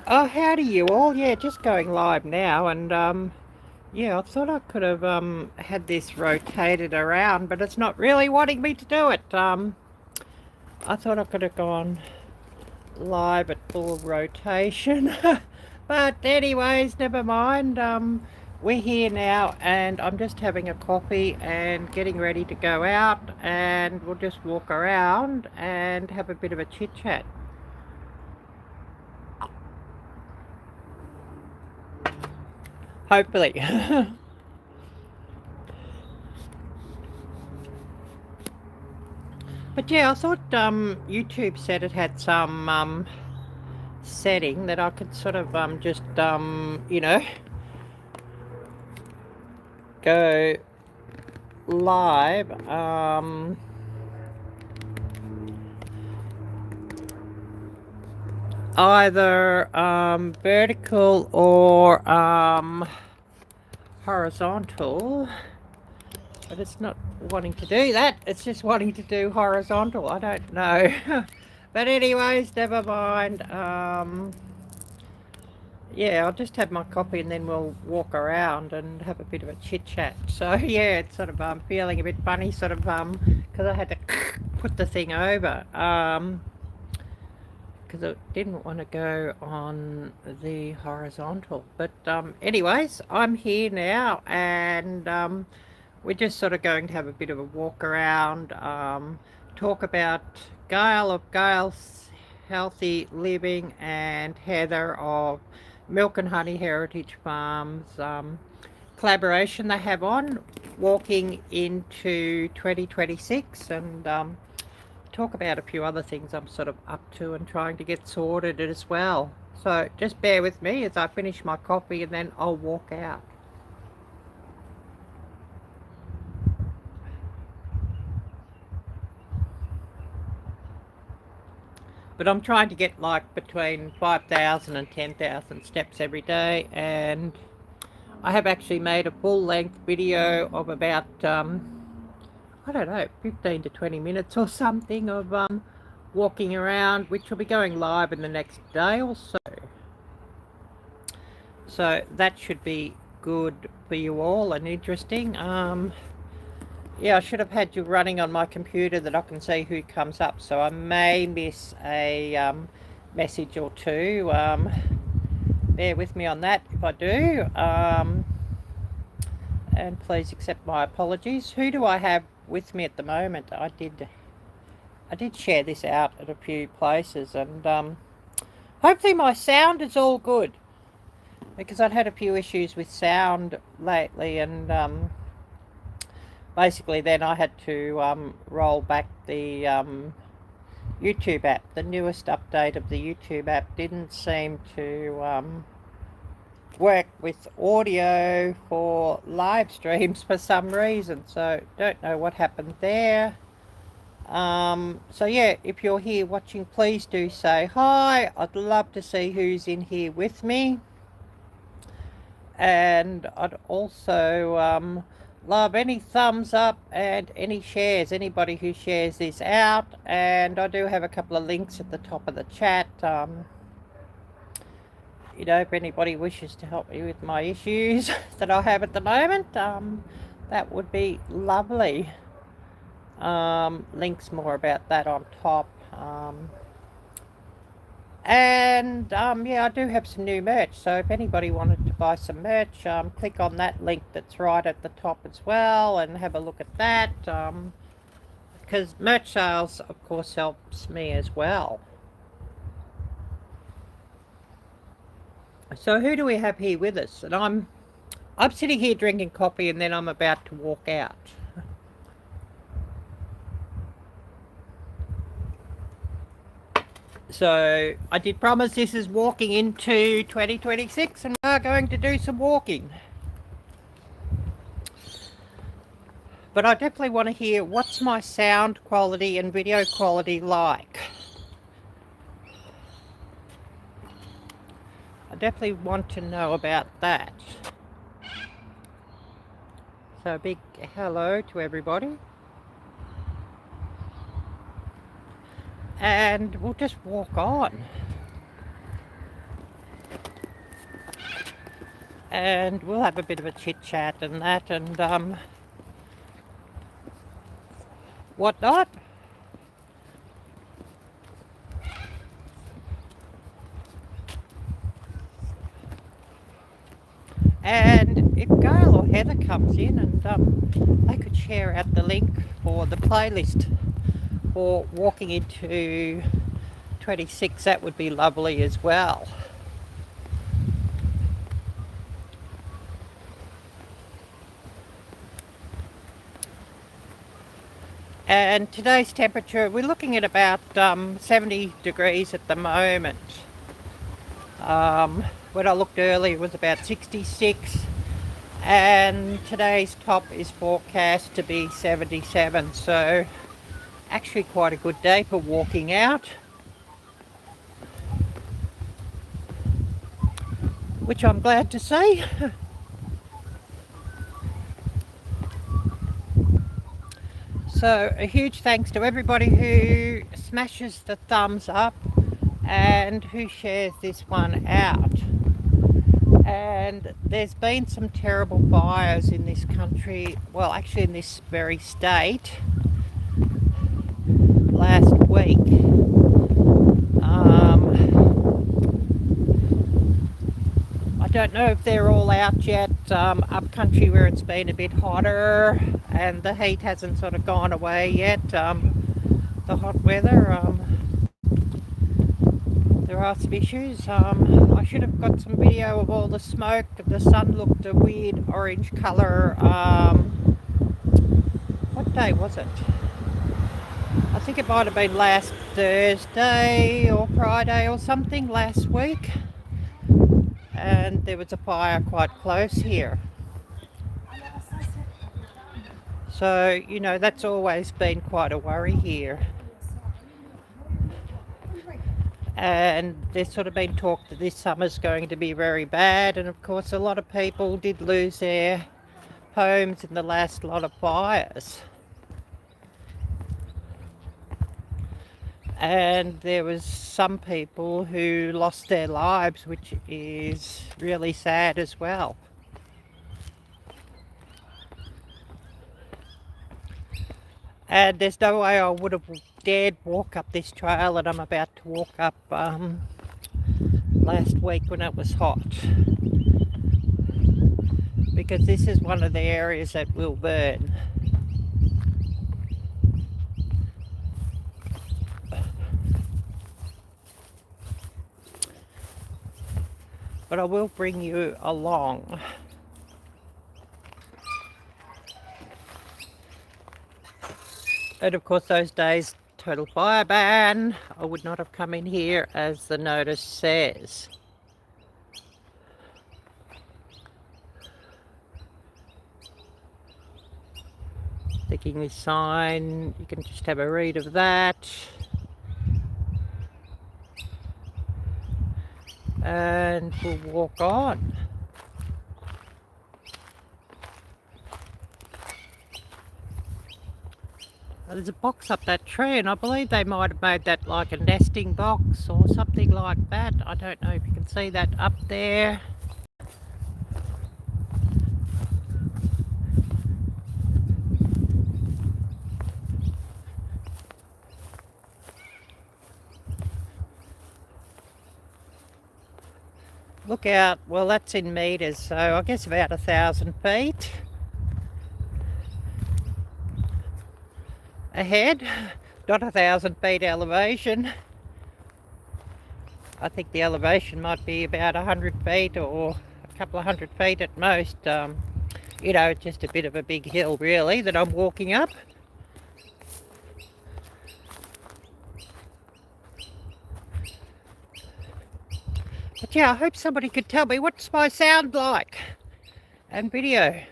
Oh, howdy you all. Yeah, just going live now, and yeah, I thought I could have had this rotated around, but it's not really wanting me to do it. I thought I could have gone live at full rotation. But anyways, never mind. We're here now, and I'm just having a coffee and getting ready to go out, and we'll just walk around and have a bit of a chit chat. Hopefully. But yeah, I thought YouTube said it had some setting that I could sort of just you know, go live either vertical or horizontal, but it's not wanting to do that. It's just wanting to do horizontal. I don't know. But anyways, never mind. Yeah, I'll just have my coffee and then we'll walk around and have a bit of a chit chat. So yeah, it's sort of feeling a bit funny, sort of because I had to put the thing over because I didn't want to go on the horizontal. But anyways, I'm here now, and we're just sort of going to have a bit of a walk around, talk about Gail of Gail's Healthy Living and Heather of Milk and Honey Heritage Farms collaboration they have on walking into 2026, and talk about a few other things I'm sort of up to and trying to get sorted as well. So just bear with me as I finish my coffee and then I'll walk out. But I'm trying to get like between 5,000 and 10,000 steps every day, and I have actually made a full-length video of about I don't know, 15 to 20 minutes or something of walking around, which will be going live in the next day or so. So that should be good for you all and interesting. Yeah, I should have had you running on my computer that I can see who comes up, so I may miss a message or two. Bear with me on that if I do. And please accept my apologies. Who do I have with me at the moment? I did share this out at a few places, and hopefully my sound is all good, because I'd had a few issues with sound lately, and basically then I had to roll back the YouTube app. The newest update of the YouTube app didn't seem to work with audio for live streams for some reason, so don't know what happened there. So yeah, if you're here watching, please do say hi. I'd love to see who's in here with me, and I'd also love any thumbs up and any shares, anybody who shares this out. And I do have a couple of links at the top of the chat. You know, if anybody wishes to help me with my issues that I have at the moment, that would be lovely. Links more about that on top. And yeah, I do have some new merch, so if anybody wanted to buy some merch, click on that link that's right at the top as well and have a look at that, because merch sales of course helps me as well. So who do we have here with us? And I'm sitting here drinking coffee, and then I'm about to walk out. So I did promise this is walking into 2026, and we are going to do some walking. But I definitely want to hear, what's my sound quality and video quality like? I definitely want to know about that. So a big hello to everybody. And we'll just walk on. and we'll have a bit of a chit chat and that and whatnot. And if Gail or Heather comes in and they could share out the link for the playlist for walking into 26, that would be lovely as well. And today's temperature, we're looking at about 70 degrees at the moment. When I looked earlier, it was about 66. And today's top is forecast to be 77. So actually quite a good day for walking out, which I'm glad to see. So a huge thanks to everybody who smashes the thumbs up and who shares this one out. And there's been some terrible fires in this country, well actually in this very state, last week. I don't know if they're all out yet up country where it's been a bit hotter and the heat hasn't sort of gone away yet, the hot weather. There are some issues. I should have got some video of all the smoke. The sun looked a weird orange colour. What day was it? I think it might have been last Thursday or Friday or something last week. And there was a fire quite close here. So, you know, that's always been quite a worry here. And there's sort of been talk that this summer's going to be very bad, and of course a lot of people did lose their homes in the last lot of fires. And there was some people who lost their lives, which is really sad as well. And there's no way I would have dared walk up this trail that I'm about to walk up last week when it was hot, because this is one of the areas that will burn. But I will bring you along. And of course those days, total fire ban, I would not have come in here as the notice says. Sticking this sign, you can just have a read of that. And we'll walk on. There's a box up that tree, and I believe they might have made that like a nesting box or something like that. I don't know if you can see that up there. Look out, well that's in meters, so I guess about 1,000 feet ahead, not 1,000 feet elevation. I think the elevation might be about 100 feet or a couple of 100 feet at most. You know, it's just a bit of a big hill really that I'm walking up. But yeah, I hope somebody could tell me what's my sound like and video.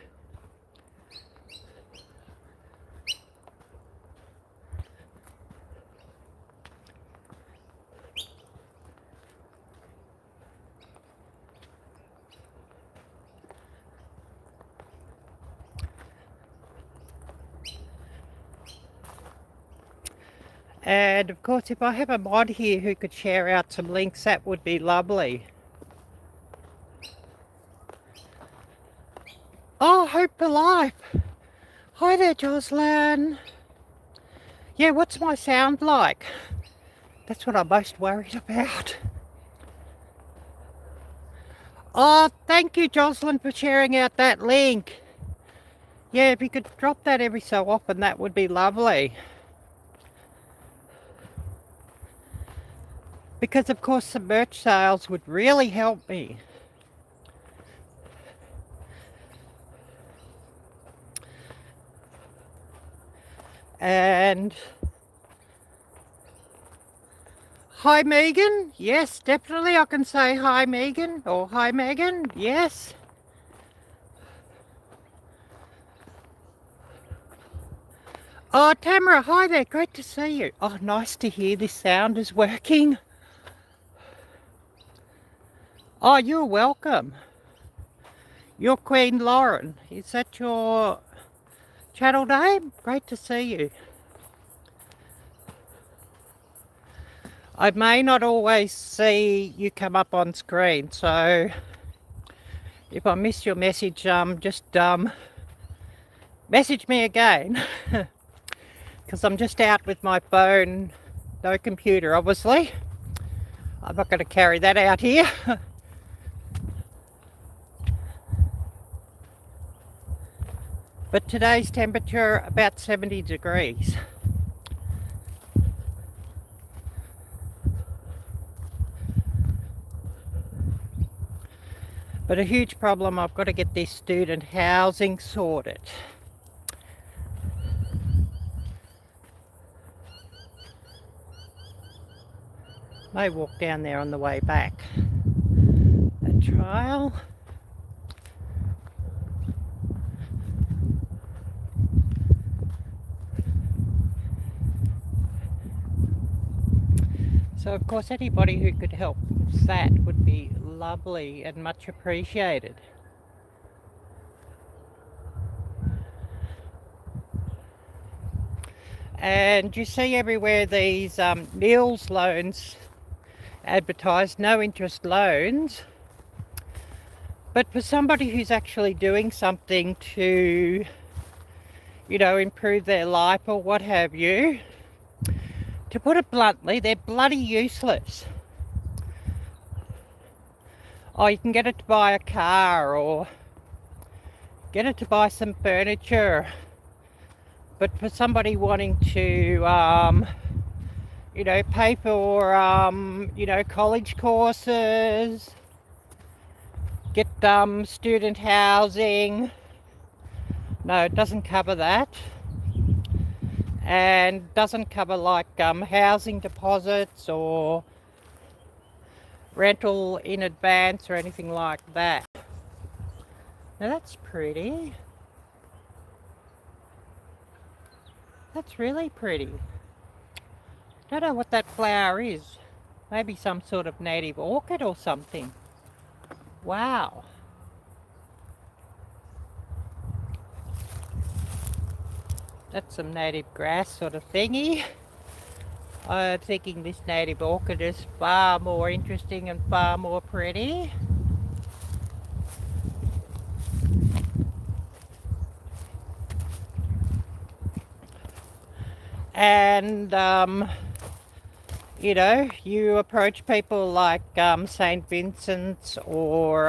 And of course, if I have a mod here who could share out some links, that would be lovely. Oh, Hope for Life. Hi there, Jocelyn. Yeah, what's my sound like? That's what I'm most worried about. Oh, thank you, Jocelyn, for sharing out that link. Yeah, if you could drop that every so often, that would be lovely. Because, of course, some merch sales would really help me. And hi, Megan. Yes, definitely I can say hi, Megan. Or hi, Megan. Yes. Oh, Tamara, hi there. Great to see you. Oh, nice to hear this sound is working. Oh, you're welcome. You're Queen Lauren. Is that your channel name? Great to see you. I may not always see you come up on screen, so if I miss your message, just message me again. Because I'm just out with my phone, no computer obviously. I'm not going to carry that out here. But today's temperature about 70 degrees. But a huge problem, I've got to get this student housing sorted. May walk down there on the way back. A trial. So of course anybody who could help with that would be lovely and much appreciated. And you see everywhere these Meals loans advertised, no interest loans. But for somebody who's actually doing something to, you know, improve their life or what have you, to put it bluntly, they're bloody useless. Oh, you can get it to buy a car or get it to buy some furniture. But for somebody wanting to, you know, pay for, you know, college courses, get student housing, no, it doesn't cover that. And doesn't cover like housing deposits or rental in advance or anything like that. Now that's pretty. That's really pretty. Don't know what that flower is. Maybe some sort of native orchid or something. Wow. That's some native grass sort of thingy. I'm thinking this native orchid is far more interesting and far more pretty. And, you know, you approach people like St. Vincent's or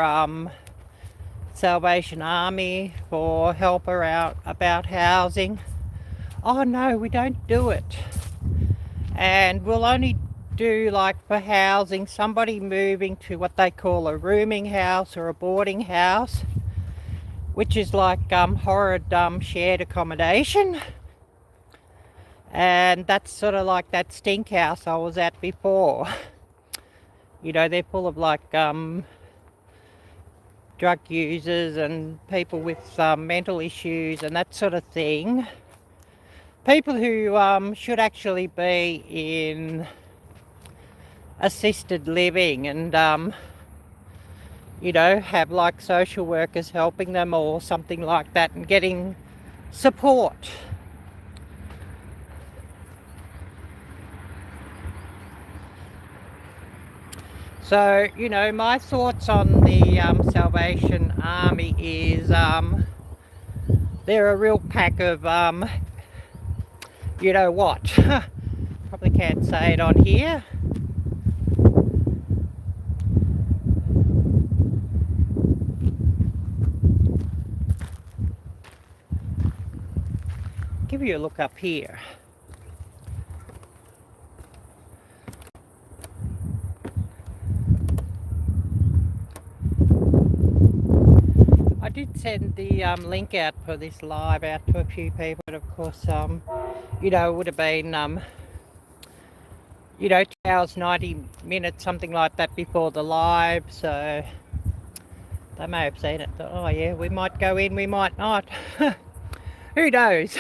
Salvation Army for help around about housing. Oh no, we don't do it. And we'll only do like for housing, somebody moving to what they call a rooming house or a boarding house, which is like horrid shared accommodation. And that's sort of like that stink house I was at before. You know, they're full of like drug users and people with mental issues and that sort of thing. People who should actually be in assisted living and, you know, have like social workers helping them or something like that and getting support. So, you know, my thoughts on the Salvation Army is they're a real pack of, you know what. Probably can't say it on here. Give you a look up here. I did send the link out for this live out to a few people, but of course, you know, it would have been, you know, 2 hours, 90 minutes, something like that before the live, so they may have seen it. Thought, oh yeah, we might go in, we might not. Who knows?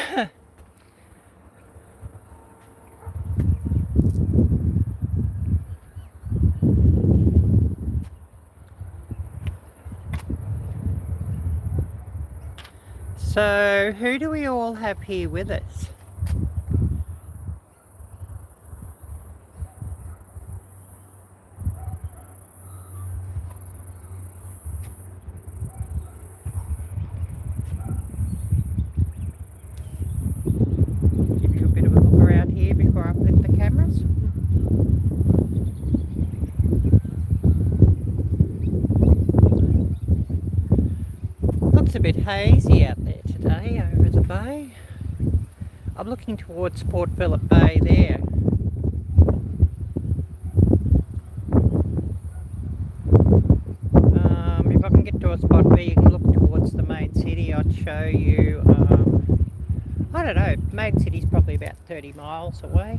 So, who do we all have here with us? Give you a bit of a look around here before I flip the cameras. Looks a bit hazy out there today over the bay. I'm looking towards Port Phillip Bay there. If I can get to a spot where you can look towards the main city, I'd show you, I don't know, main city's probably about 30 miles away.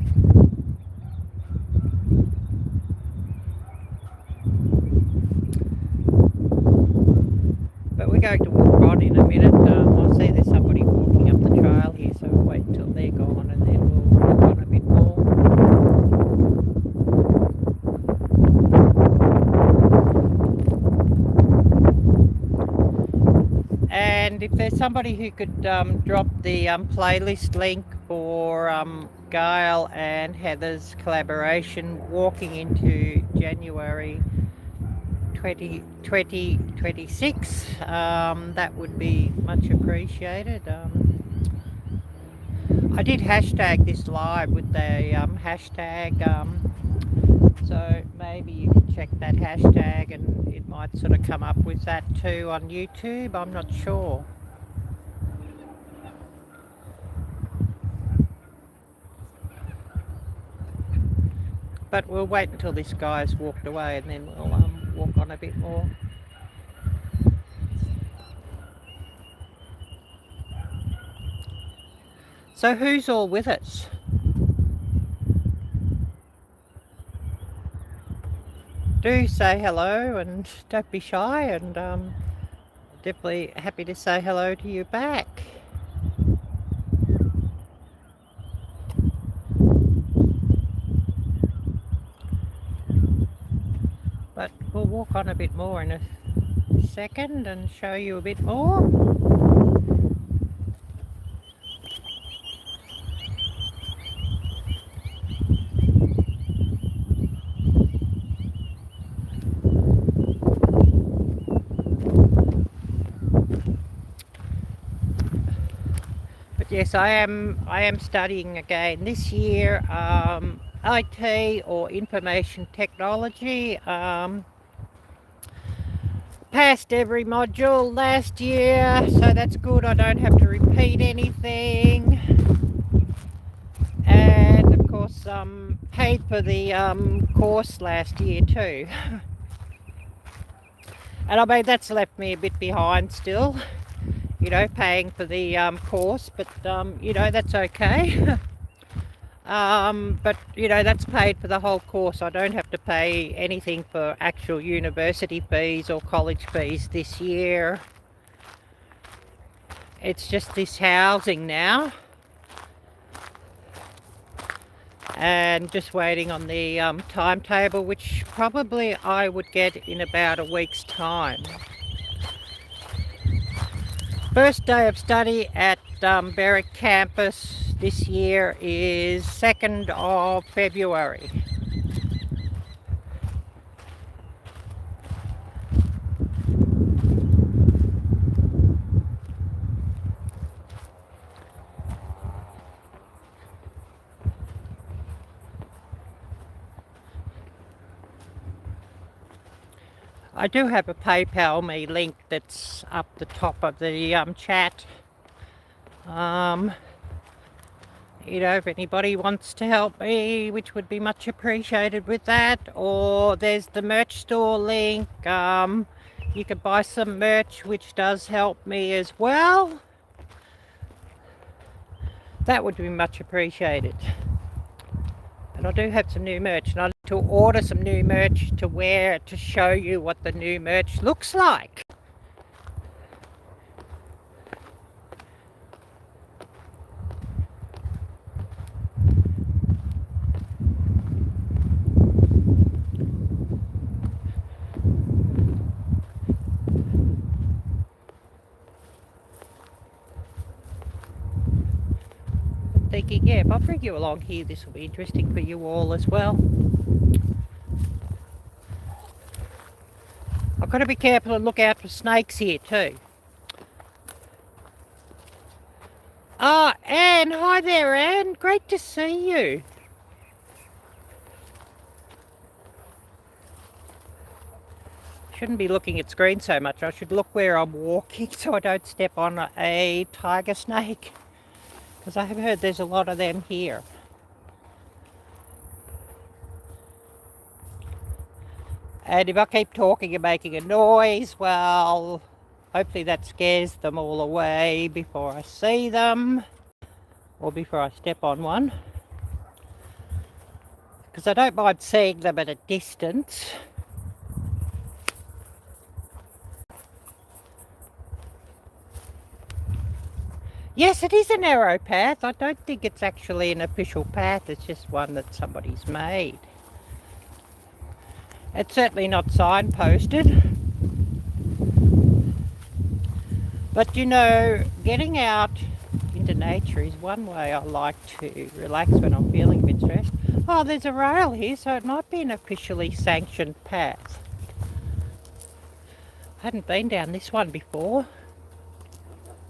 But we're going to walk on in a minute. I see there's somebody walking up the trail here, so we'll wait until they're gone and then we'll walk on a bit more. And if there's somebody who could drop the playlist link for Gail and Heather's collaboration walking into January 2026, that would be much appreciated. I did hashtag this live with the hashtag, so maybe you can check that hashtag and it might sort of come up with that too on YouTube. I'm not sure. But we'll wait until this guy's walked away and then we'll walk on a bit more. So who's all with us? Do say hello and don't be shy, and definitely happy to say hello to you back. But we'll walk on a bit more in a second and show you a bit more. But yes, I am studying again this year, IT or information technology. Passed every module last year, so that's good. I don't have to repeat anything. And of course, paid for the course last year too. And I mean, that's left me a bit behind still, you know, paying for the course, but you know, that's okay. But you know, that's paid for the whole course. I don't have to pay anything for actual university fees or college fees this year. It's just this housing now, and just waiting on the timetable, which probably I would get in about a week's time. First day of study at Berwick campus this year is 2nd of February. I do have a PayPal me link that's up the top of the chat. You know, if anybody wants to help me, which would be much appreciated with that, or there's the merch store link. You could buy some merch, which does help me as well. That would be much appreciated. And I do have some new merch, and I need to order some new merch to wear to show you what the new merch looks like. Thinking, yeah, if I bring you along here, this will be interesting for you all as well. I've got to be careful and look out for snakes here too. Anne, hi there, Anne. Great to see you. Shouldn't be looking at screen so much. I should look where I'm walking so I don't step on a tiger snake, because I have heard there's a lot of them here. And if I keep talking and making a noise, well, hopefully that scares them all away before I see them, or before I step on one, because I don't mind seeing them at a distance. Yes, it is a narrow path. I don't think it's actually an official path. It's just one that somebody's made. It's certainly not signposted. But you know, getting out into nature is one way I like to relax when I'm feeling a bit stressed. Oh, there's a rail here, so it might be an officially sanctioned path. I hadn't been down this one before.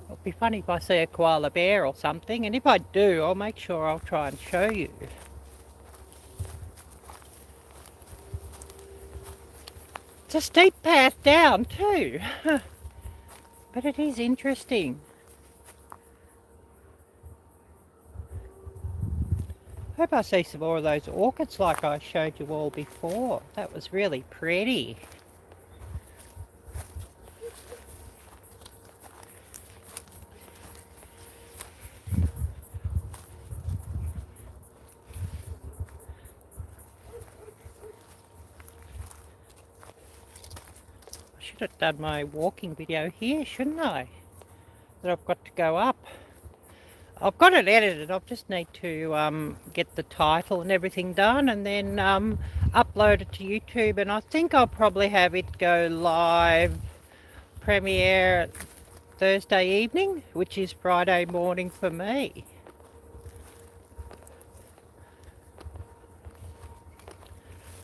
It'll be funny if I see a koala bear or something, and if I do, I'll make sure I'll try and show you. It's a steep path down too, but it is interesting. Hope I see some more of those orchids like I showed you all before. That was really pretty. I should have done my walking video here, shouldn't I? That I've got to go up. I've got it edited. I just need to get the title and everything done, and then upload it to YouTube. And I think I'll probably have it go live premiere Thursday evening, which is Friday morning for me.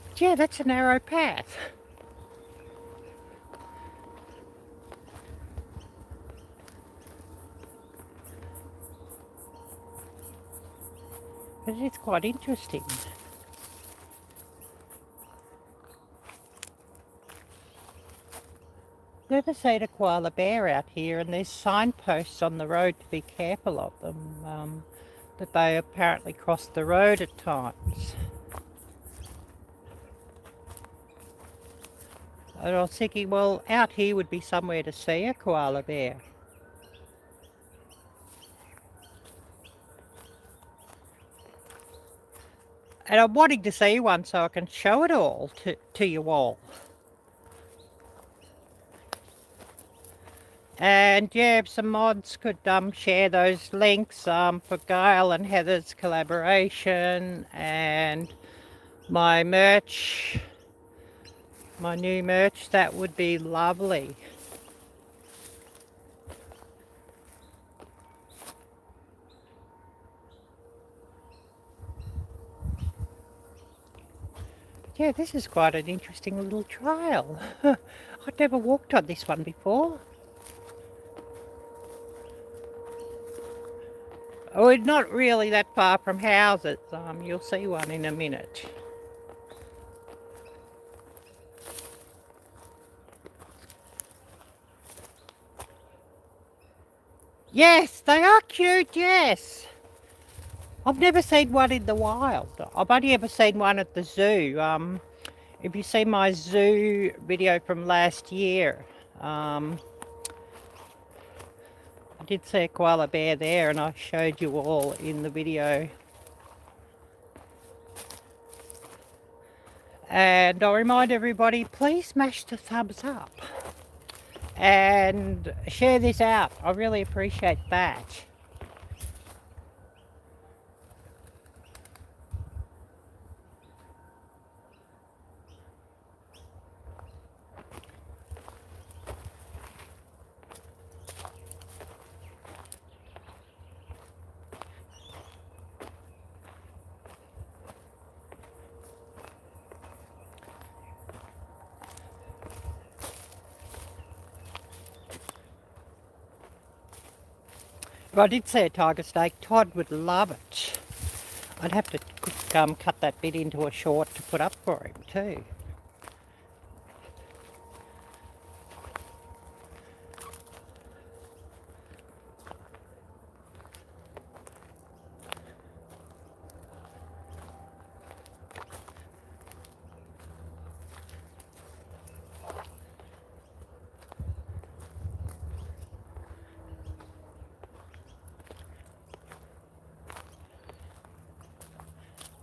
But yeah, that's a narrow path. But it's quite interesting. Never seen a koala bear out here, and there's signposts on the road to be careful of them, that they apparently cross the road at times. And I was thinking, well, out here would be somewhere to see a koala bear. And I'm wanting to see one so I can show it all to you all. And yeah, if some mods could share those links for Gail and Heather's collaboration, and my merch, my new merch, that would be lovely. Yeah, this is quite an interesting little trail. I'd never walked on this one before. Oh, it's not really that far from houses. You'll see one in a minute. Yes, they are cute, yes. I've never seen one in the wild. I've only ever seen one at the zoo. If you see my zoo video from last year, I did see a koala bear there and I showed you all in the video. And I remind everybody, please smash the thumbs up and share this out. I really appreciate that. If I did see a tiger snake, Todd would love it. I'd have to cut that bit into a short to put up for him too.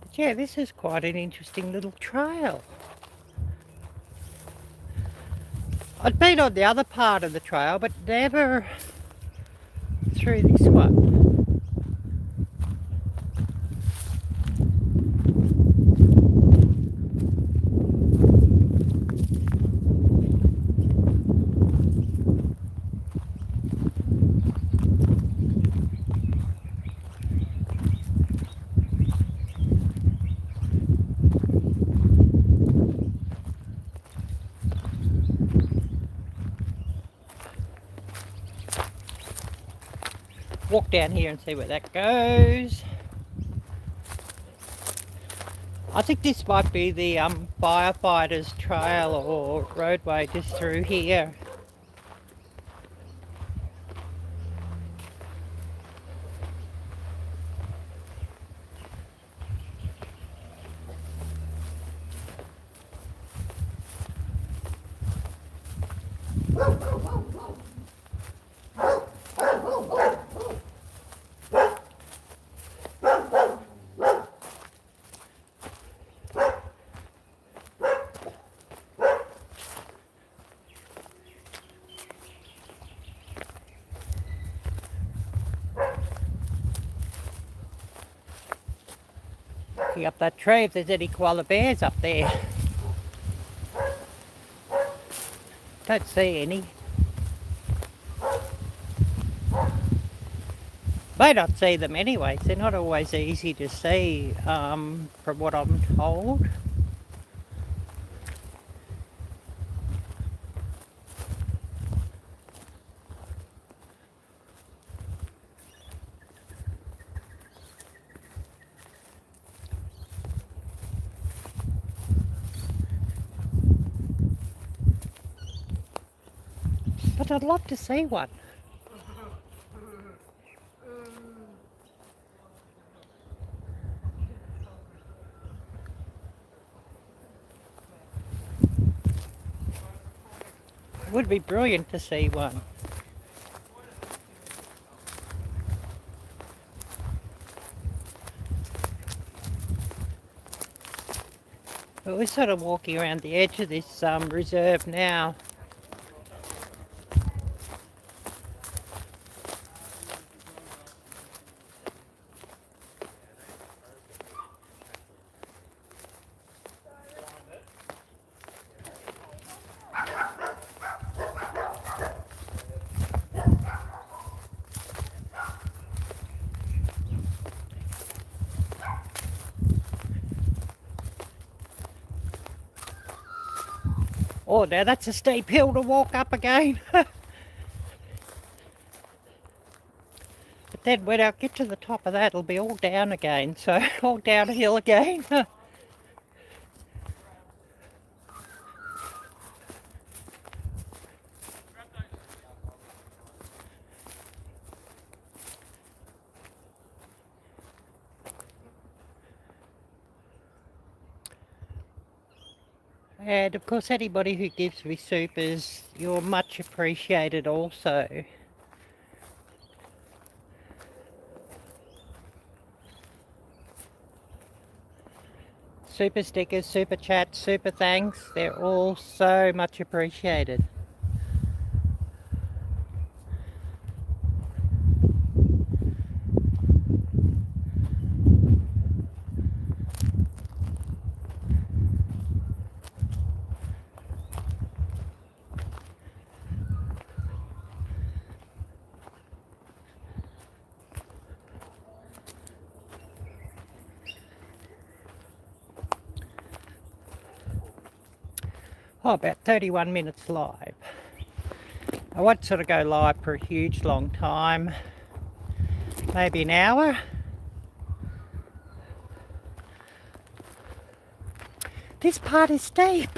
But yeah, this is quite an interesting little trail. I'd been on the other part of the trail, but never through this one. Walk down here and see where that goes. I think this might be the firefighters trail or roadway just through here. Looking up that tree if there's any koala bears up there. Don't see any. May not see them anyways. They're not always easy to see from what I'm told. But I'd love to see one. It would be brilliant to see one. But we're sort of walking around the edge of this reserve now. Oh, now that's a steep hill to walk up again. But then when I get to the top of that, it'll be all down again. So all downhill again. And of course, anybody who gives me supers, you're much appreciated also. Super stickers, super chats, super thanks, they're all so much appreciated. Oh, about 31 minutes live. I won't sort of go live for a huge long time, maybe an hour. This part is steep.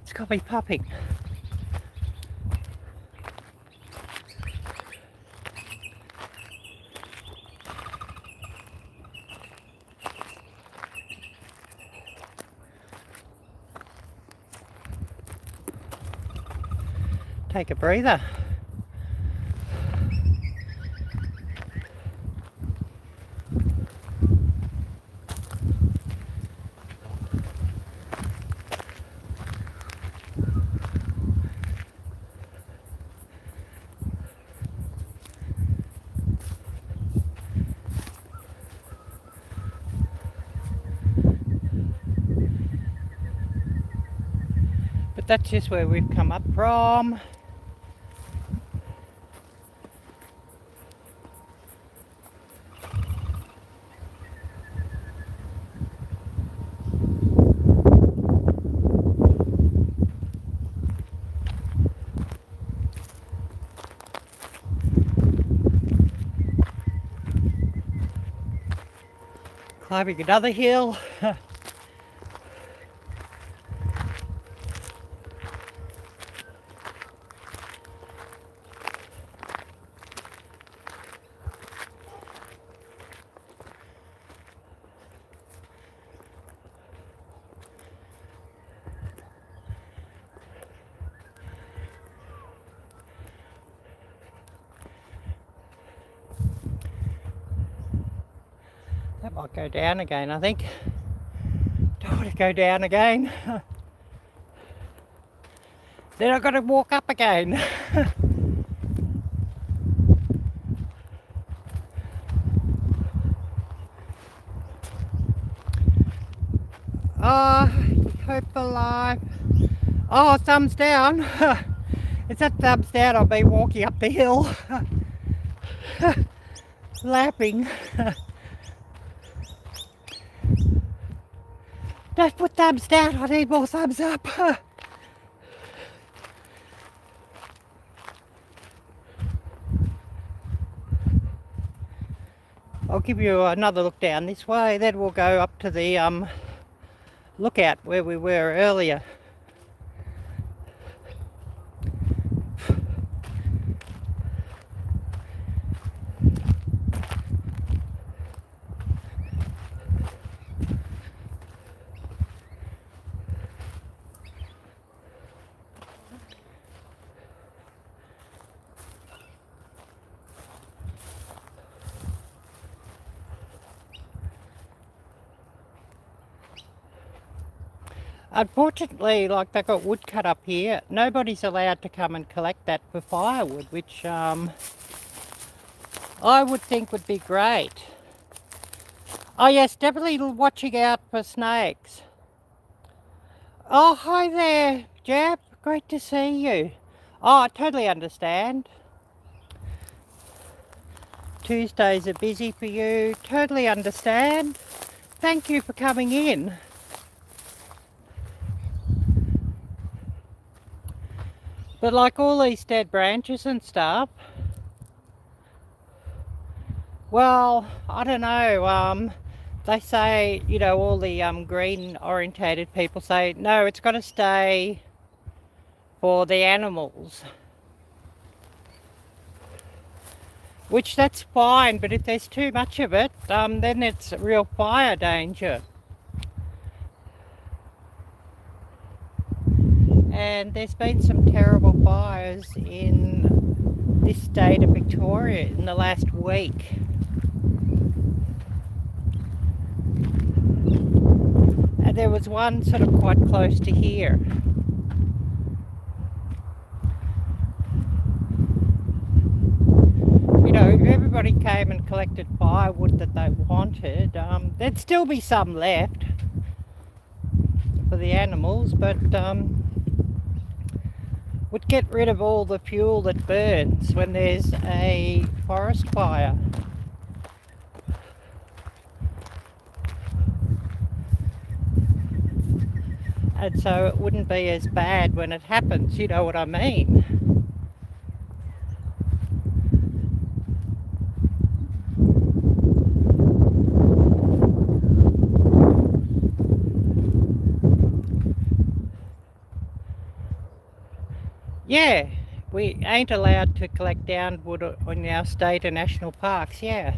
It's got me popping. Take a breather. But that's just where we've come up from. Climbing another hill. That might go down again, I think. Don't want to go down again. Then I've got to walk up again. Oh, hope alive. Oh, thumbs down. It's that thumbs down, I'll be walking up the hill. Lapping. Don't put thumbs down, I need more thumbs up. I'll give you another look down this way, then we'll go up to the lookout where we were earlier. Unfortunately, like they've got wood cut up here, nobody's allowed to come and collect that for firewood, which I would think would be great. Oh yes, definitely watching out for snakes. Oh, hi there, Jab. Great to see you. Oh, I totally understand. Tuesdays are busy for you. Totally understand. Thank you for coming in. But like all these dead branches and stuff, well, I don't know, they say, you know, all the green orientated people say, no, it's got to stay for the animals. Which that's fine, but if there's too much of it, then it's real fire danger. And there's been some terrible fires in this state of Victoria in the last week. And there was one sort of quite close to here. You know, if everybody came and collected firewood that they wanted, there'd still be some left for the animals, but would get rid of all the fuel that burns when there's a forest fire. And so it wouldn't be as bad when it happens, you know what I mean? Yeah, we ain't allowed to collect down wood on our state and national parks, yeah.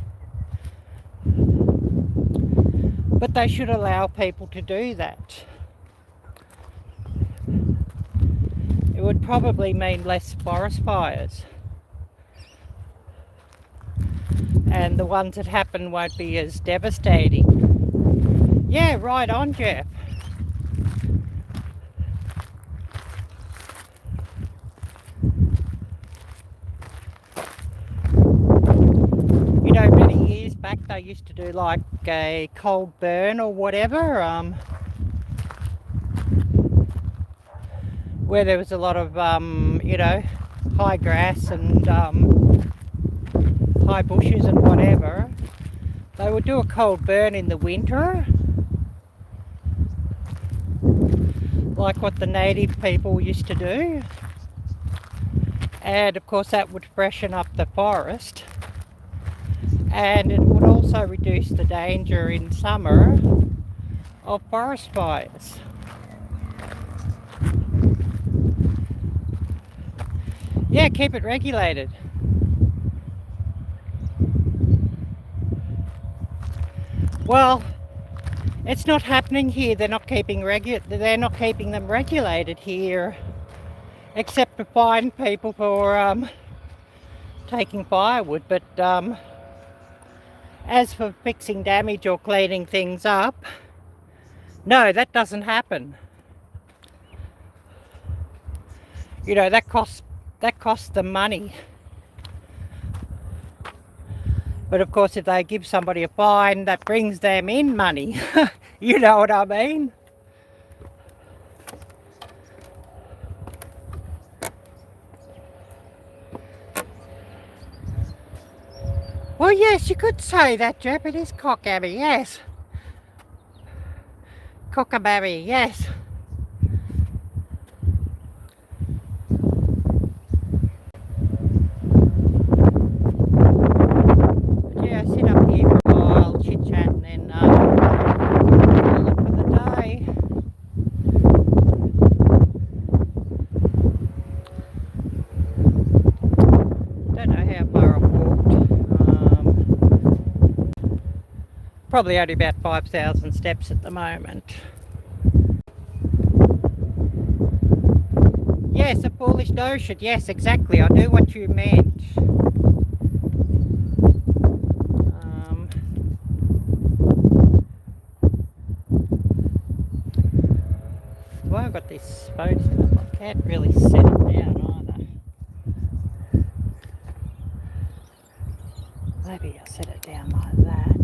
But they should allow people to do that. It would probably mean less forest fires. And the ones that happen won't be as devastating. Yeah, right on, Jeff. You know, many years back they used to do like a cold burn or whatever, where there was a lot of, you know, high grass and high bushes and whatever. They would do a cold burn in the winter, like what the native people used to do. And of course that would freshen up the forest. And it would also reduce the danger in summer of forest fires. Yeah, keep it regulated. Well, it's not happening here. They're not keeping them regulated here, except to fine people for taking firewood. But as for fixing damage or cleaning things up, no, that doesn't happen. You know, that costs them money. But of course, if they give somebody a fine, that brings them in money. You know what I mean? Well, yes, you could say that, Jeff. It is cockabby, yes. Cockababby, yes. But yeah, I sit up here for a while, chit-chat, and then call it for the day. Don't know how far I've walked. Probably only about 5,000 steps at the moment. Yes, a foolish notion. Yes, exactly. I knew what you meant. Well, I've got this phone set up. I can't really set it down either. Maybe I'll set it down like that.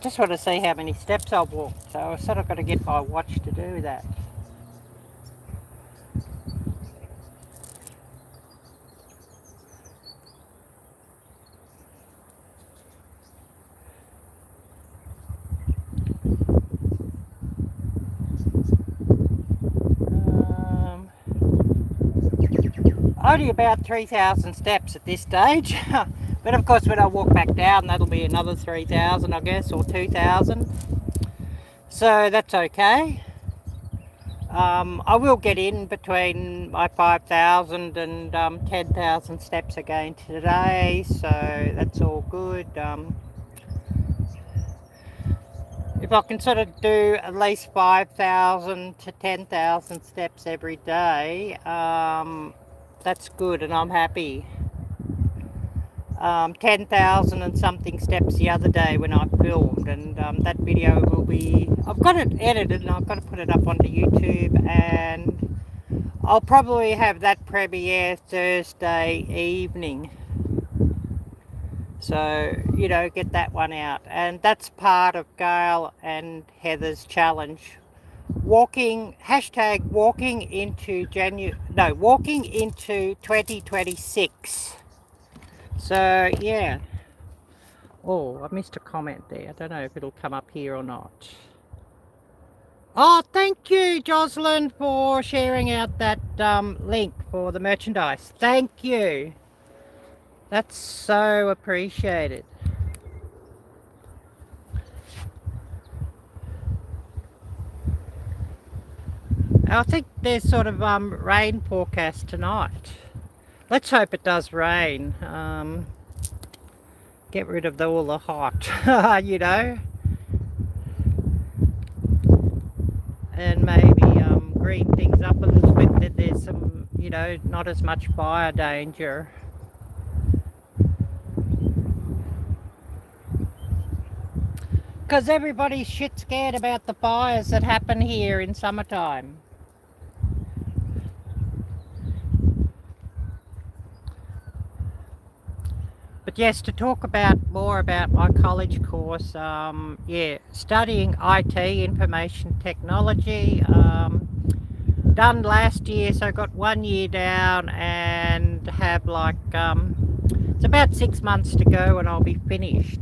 Just want to see how many steps I've walked, so I've sort of got to get my watch to do that. Only about 3,000 steps at this stage. But of course when I walk back down that'll be another 3,000 I guess, or 2,000. So that's okay. I will get in between my 5,000 and 10,000 steps again today, so that's all good. if I can sort of do at least 5,000 to 10,000 steps every day, that's good and I'm happy. 10,000 and something steps the other day when I filmed, and that video will be, I've got it edited and I've got to put it up onto YouTube, and I'll probably have that premiere Thursday evening. So, you know, get that one out. And that's part of Gail and Heather's challenge. Hashtag walking into walking into 2026. So, yeah. Oh, I missed a comment there. I don't know if it'll come up here or not. Oh, thank you, Jocelyn, for sharing out that link for the merchandise. Thank you. That's so appreciated. I think there's sort of rain forecast tonight. Let's hope it does rain. Get rid of all the hot, you know. And maybe green things up a little bit, that there's some, you know, not as much fire danger. Because everybody's shit scared about the fires that happen here in summertime. But yes, to talk more about my college course, yeah, studying IT, information technology, done last year, so I got 1 year down and have like, it's about 6 months to go and I'll be finished.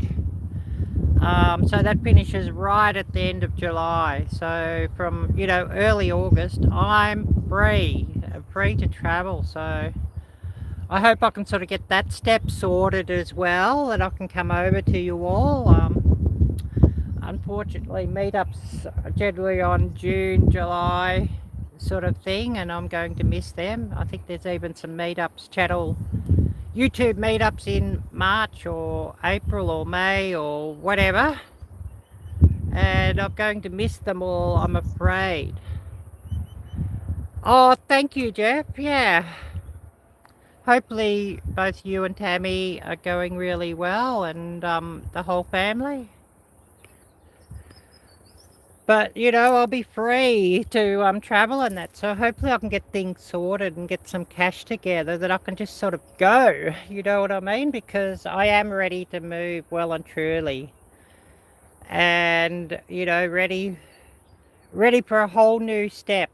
So that finishes right at the end of July. So from, you know, early August, I'm free to travel. So I hope I can sort of get that step sorted as well, and I can come over to you all. Unfortunately, meetups are generally on June, July sort of thing, and I'm going to miss them. I think there's even some meetups, YouTube meetups in March or April or May or whatever, and I'm going to miss them all, I'm afraid. Oh, thank you, Jeff. Yeah. Hopefully both you and Tammy are going really well, and the whole family. But, you know, I'll be free to travel and that, so hopefully I can get things sorted and get some cash together that I can just sort of go, you know what I mean? Because I am ready to move well and truly. And, you know, ready for a whole new step.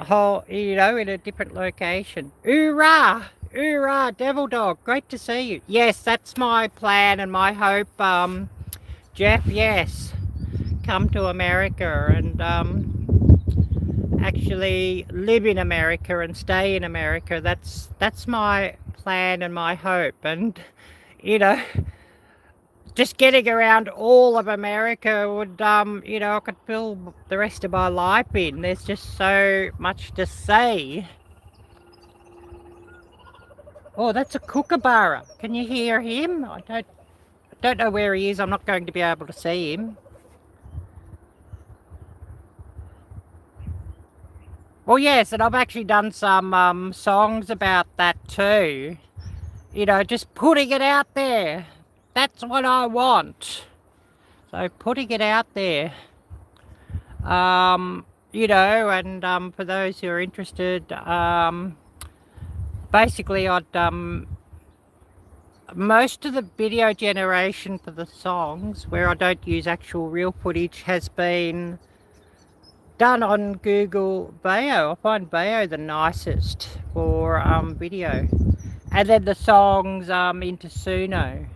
You know, in a different location. Hoorah! Hoorah, Devil Dog, great to see you. Yes, that's my plan and my hope, Jeff, yes. Come to America and actually live in America and stay in America. That's my plan and my hope. And, you know, just getting around all of America would, you know, I could fill the rest of my life in. There's just so much to say. Oh, that's a kookaburra. Can you hear him? I don't know where he is. I'm not going to be able to see him. Well, yes, and I've actually done some songs about that too. You know, just putting it out there. That's what I want. So putting it out there. You know, and for those who are interested, basically I'd most of the video generation for the songs, where I don't use actual real footage, has been done on Google Veo. I find Veo the nicest for video. And then the songs into Suno.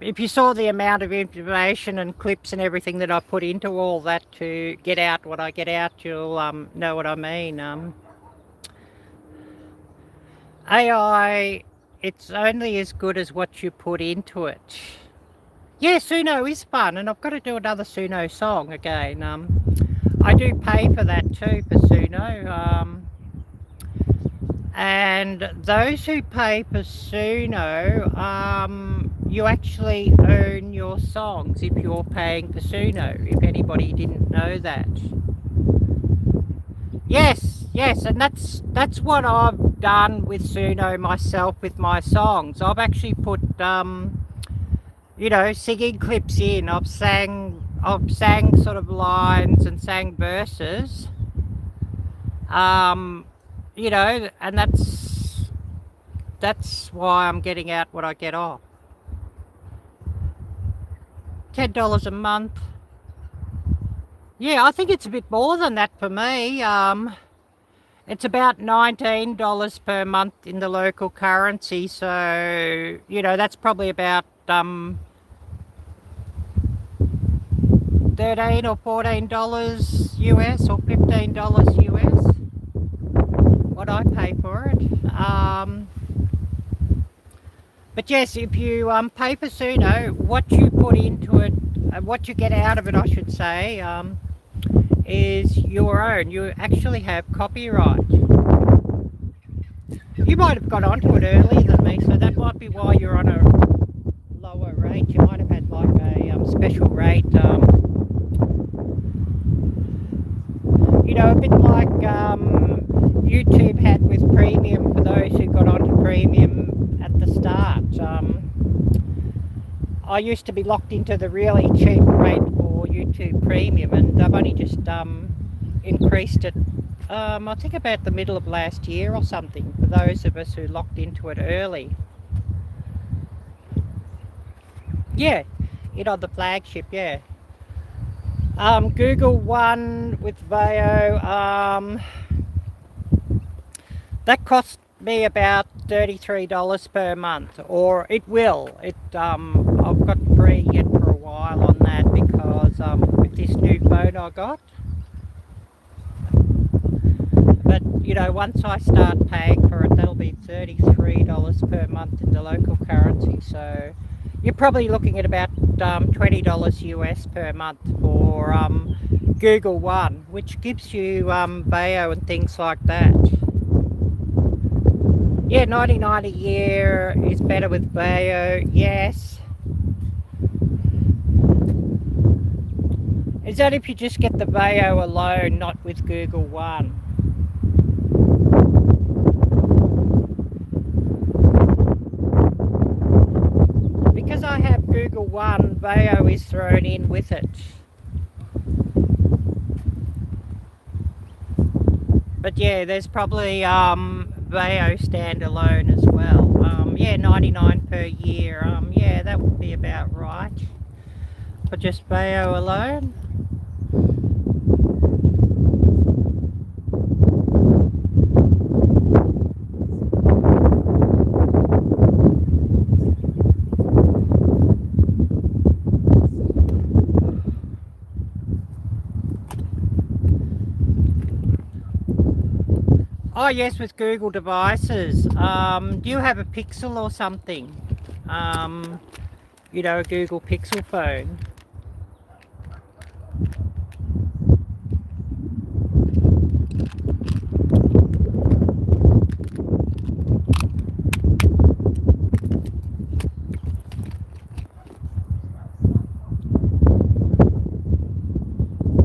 If you saw the amount of information and clips and everything that I put into all that to get out what I get out, you'll know what I mean. AI, it's only as good as what you put into it. Yeah, Suno is fun, and I've got to do another Suno song again. I do pay for that too, for Suno. And those who pay for Suno, you actually own your songs if you're paying for Suno, if anybody didn't know that. Yes, yes, and that's what I've done with Suno myself with my songs. I've actually put you know, singing clips in. I've sang sort of lines and sang verses. You know, and that's why I'm getting out what I get off. $10 a month. Yeah, I think it's a bit more than that for me. It's about $19 per month in the local currency, so you know that's probably about $13 or $14 US or $15 US. What I pay for it. But yes, if you pay for Suno, what you put into it, what you get out of it, I should say, is your own. You actually have copyright. You might have got onto it earlier than me, so that might be why you're on a lower rate. You might have had like a special rate, you know, a bit like YouTube had with premium for those who got onto premium at the start. I used to be locked into the really cheap rate for YouTube Premium, and I've only just increased it, I think about the middle of last year or something, for those of us who locked into it early. Yeah, it on the flagship, yeah. Google One with Veo, that cost me about $33 per month, or it will. I've got free yet for a while on that because with this new phone I got. But you know, once I start paying for it, that'll be $33 per month in the local currency. So you're probably looking at about $20 US per month for Google One, which gives you Veo and things like that. Yeah, $99 a year is better with Veo, yes. Is that if you just get the Veo alone, not with Google One? Because I have Google One, Veo is thrown in with it. But yeah, there's probably Veo standalone as well. Yeah, $99 per year. Yeah, that would be about right for just Veo alone. Oh yes, with Google devices. Do you have a Pixel or something? You know, a Google Pixel phone.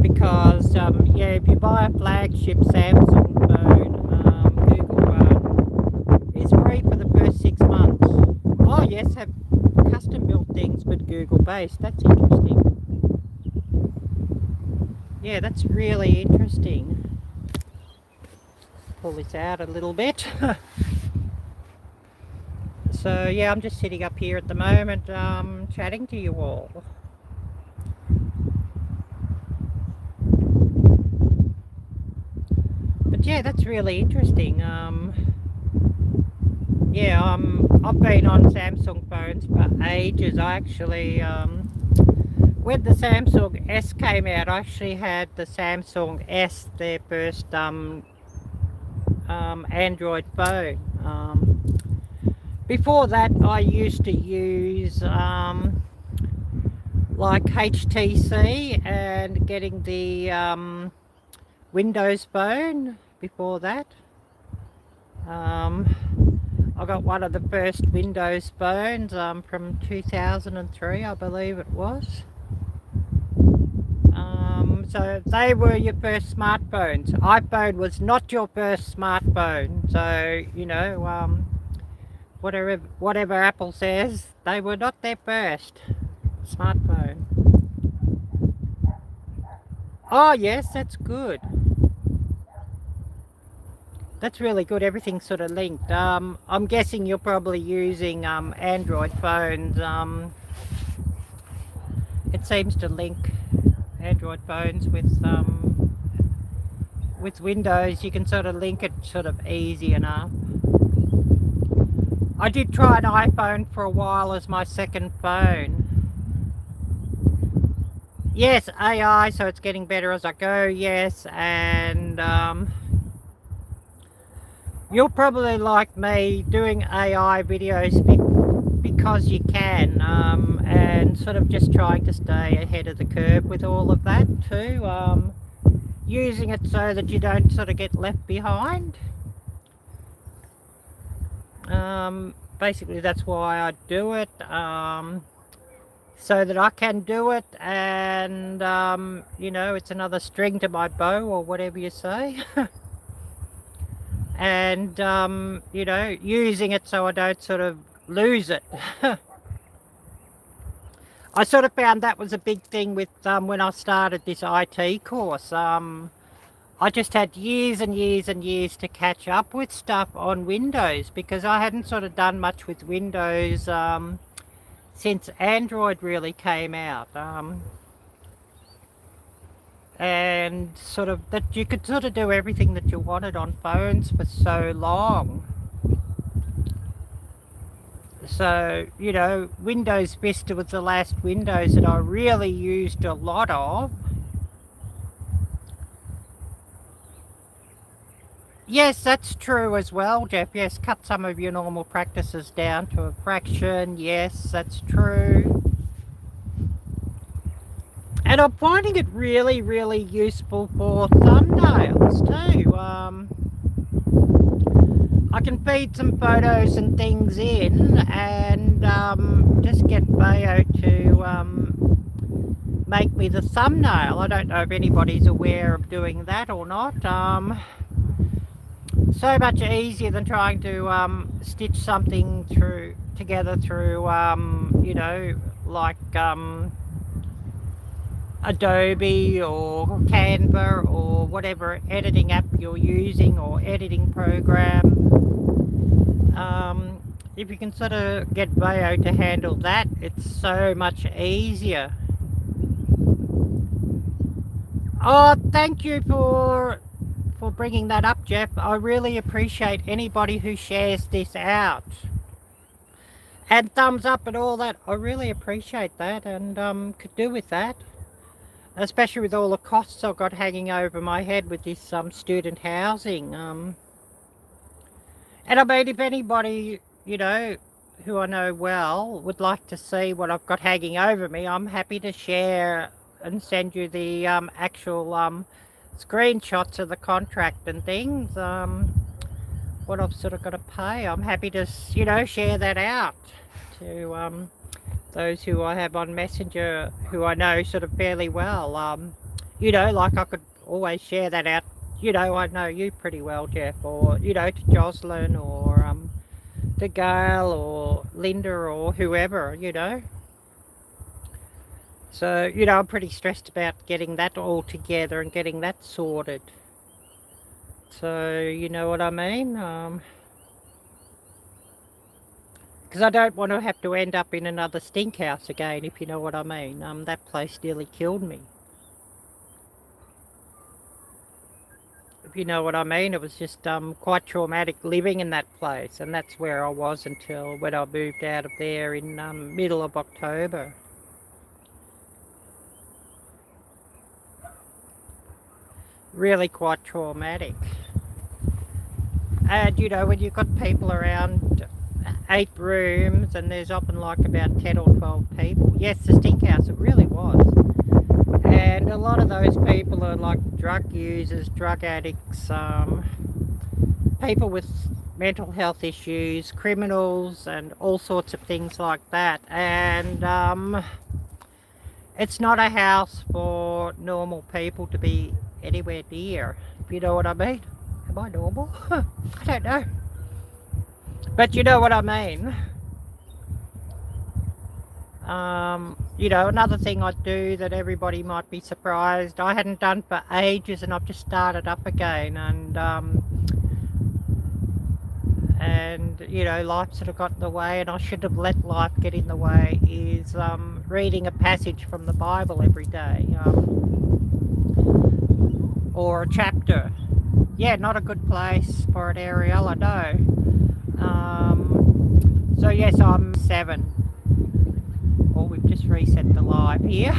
Because yeah, if you buy a flagship Samsung phone, Google One is free for the first 6 months. Oh yes, have custom built things but Google based. That's interesting. Yeah, that's really interesting. Pull this out a little bit. So yeah, I'm just sitting up here at the moment, chatting to you all. But yeah, that's really interesting. Yeah, I've been on Samsung phones for ages. I actually, when the Samsung S came out, I actually had the Samsung S, their first Android phone. Before that, I used to use like HTC and getting the Windows phone before that. I got one of the first Windows phones from 2003, I believe it was. So they were your first smartphones. iPhone was not your first smartphone. So, you know, whatever Apple says, they were not their first smartphone. Oh yes, that's good. That's really good. Everything's sort of linked. I'm guessing you're probably using Android phones. It seems to link Android phones with Windows. You can sort of link it sort of easy enough. I did try an iPhone for a while as my second phone. Yes, AI, so it's getting better as I go, yes, and you're probably like me doing AI videos because you can, and sort of just trying to stay ahead of the curve with all of that too, using it so that you don't sort of get left behind. Basically that's why I do it, so that I can do it, and you know, it's another string to my bow, or whatever you say. And you know, using it so I don't sort of lose it. I sort of found that was a big thing with when I started this IT course. I just had years and years and years to catch up with stuff on Windows, because I hadn't sort of done much with Windows since Android really came out. And sort of that you could sort of do everything that you wanted on phones for so long. So, you know, Windows Vista was the last Windows that I really used a lot of. Yes, that's true as well, Jeff. Yes, cut some of your normal practices down to a fraction. Yes, that's true. And I'm finding it really, really useful for thumbnails too. I can feed some photos and things in, and just get Bayo to make me the thumbnail. I don't know if anybody's aware of doing that or not. So much easier than trying to stitch something together through you know, like Adobe or Canva or whatever editing app you're using, or editing program. If you can sort of get Bayo to handle that, it's so much easier. Oh, thank you for bringing that up, Jeff. I really appreciate anybody who shares this out. And thumbs up and all that. I really appreciate that, and could do with that. Especially with all the costs I've got hanging over my head with this student housing. And I mean, if anybody, you know, who I know well would like to see what I've got hanging over me, I'm happy to share and send you the actual screenshots of the contract and things, what I've sort of got to pay. I'm happy to, you know, share that out to those who I have on Messenger, who I know sort of fairly well. You know, like I could always share that out. You know, I know you pretty well, Jeff, or, you know, to Jocelyn, or to Gail, or Linda, or whoever, you know. So, you know, I'm pretty stressed about getting that all together and getting that sorted. So, you know what I mean? Because I don't want to have to end up in another stink house again, if you know what I mean. That place nearly killed me. If you know what I mean, it was just quite traumatic living in that place, and that's where I was until when I moved out of there in middle of October. Really quite traumatic. And you know, when you've got people around, 8 rooms, and there's often like about 10 or 12 people. Yes, the stink house, it really was. And a lot of those people are like drug users, drug addicts, people with mental health issues, criminals, and all sorts of things like that. And it's not a house for normal people to be anywhere near, if you know what I mean. Am I normal? I don't know. But you know what I mean. You know, another thing I do that everybody might be surprised, I hadn't done for ages, and I've just started up again, and you know, life sort of got in the way, and I shouldn't have let life get in the way, is reading a passage from the Bible every day, or a chapter. Yeah, not a good place for an Arielle, I know. So yes, I'm 7. Or we've just reset the live here.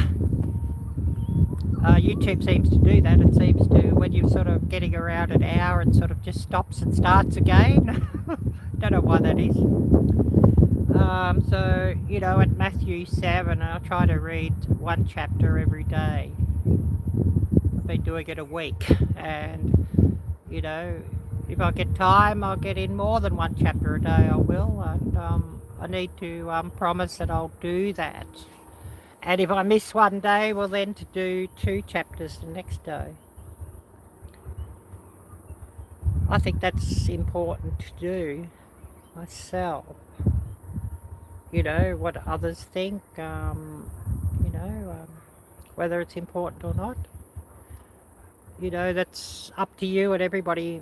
YouTube seems to do that. It seems to, when you're sort of getting around an hour, and sort of just stops and starts again. Don't know why that is. So, you know, at Matthew 7, I'll try to read one chapter every day. I've been doing it a week, and, you know, if I get time, I'll get in more than one chapter a day, I will, and I need to promise that I'll do that. And if I miss one day, well then to do 2 chapters the next day. I think that's important to do myself. You know, what others think, you know, whether it's important or not. You know, that's up to you, and everybody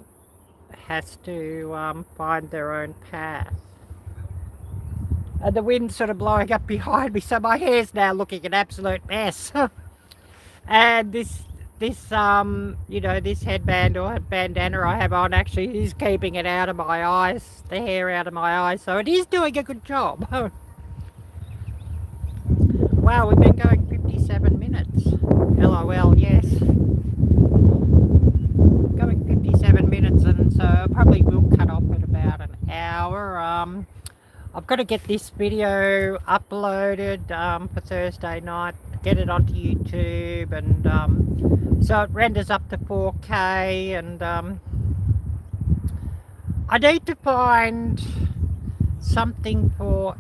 has to find their own path. And the wind's sort of blowing up behind me, so my hair's now looking an absolute mess. And this you know, this headband or bandana I have on actually is keeping it out of my eyes, the hair out of my eyes, so it is doing a good job. Wow, we've been going 57 minutes. LOL, yes. Going 57 minutes, and so I probably will cut off at about an hour. I've got to get this video uploaded for Thursday night, get it onto YouTube, and so it renders up to 4K, and I need to find something for...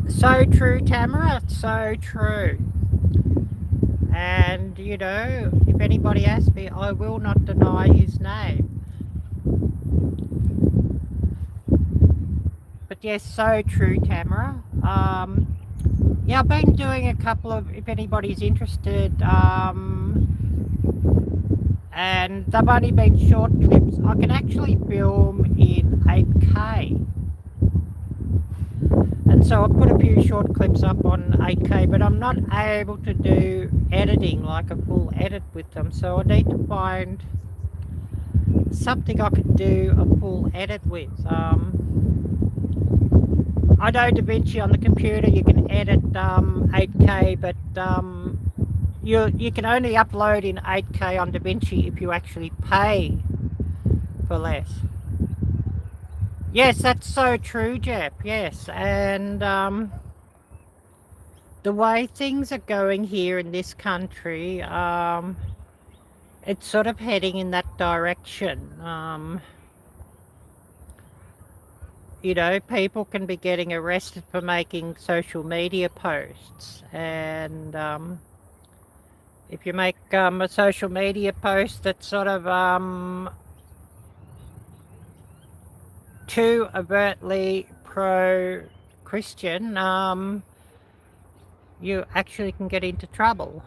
So true, Tamara, it's so true. And, you know, if anybody asks me, I will not deny his name. But yes, so true, Tamara. Yeah, I've been doing a couple of, if anybody's interested, and they've only been short clips. I can actually film in 8K. And so I put a few short clips up on 8K, but I'm not able to do editing, like a full edit with them. So I need to find something I could do a full edit with. I know DaVinci on the computer, you can edit 8K, but you can only upload in 8K on DaVinci if you actually pay for less. Yes, that's so true, Jeff. Yes, and the way things are going here in this country, it's sort of heading in that direction. You know, people can be getting arrested for making social media posts, and if you make a social media post that's sort of too overtly pro-Christian, you actually can get into trouble.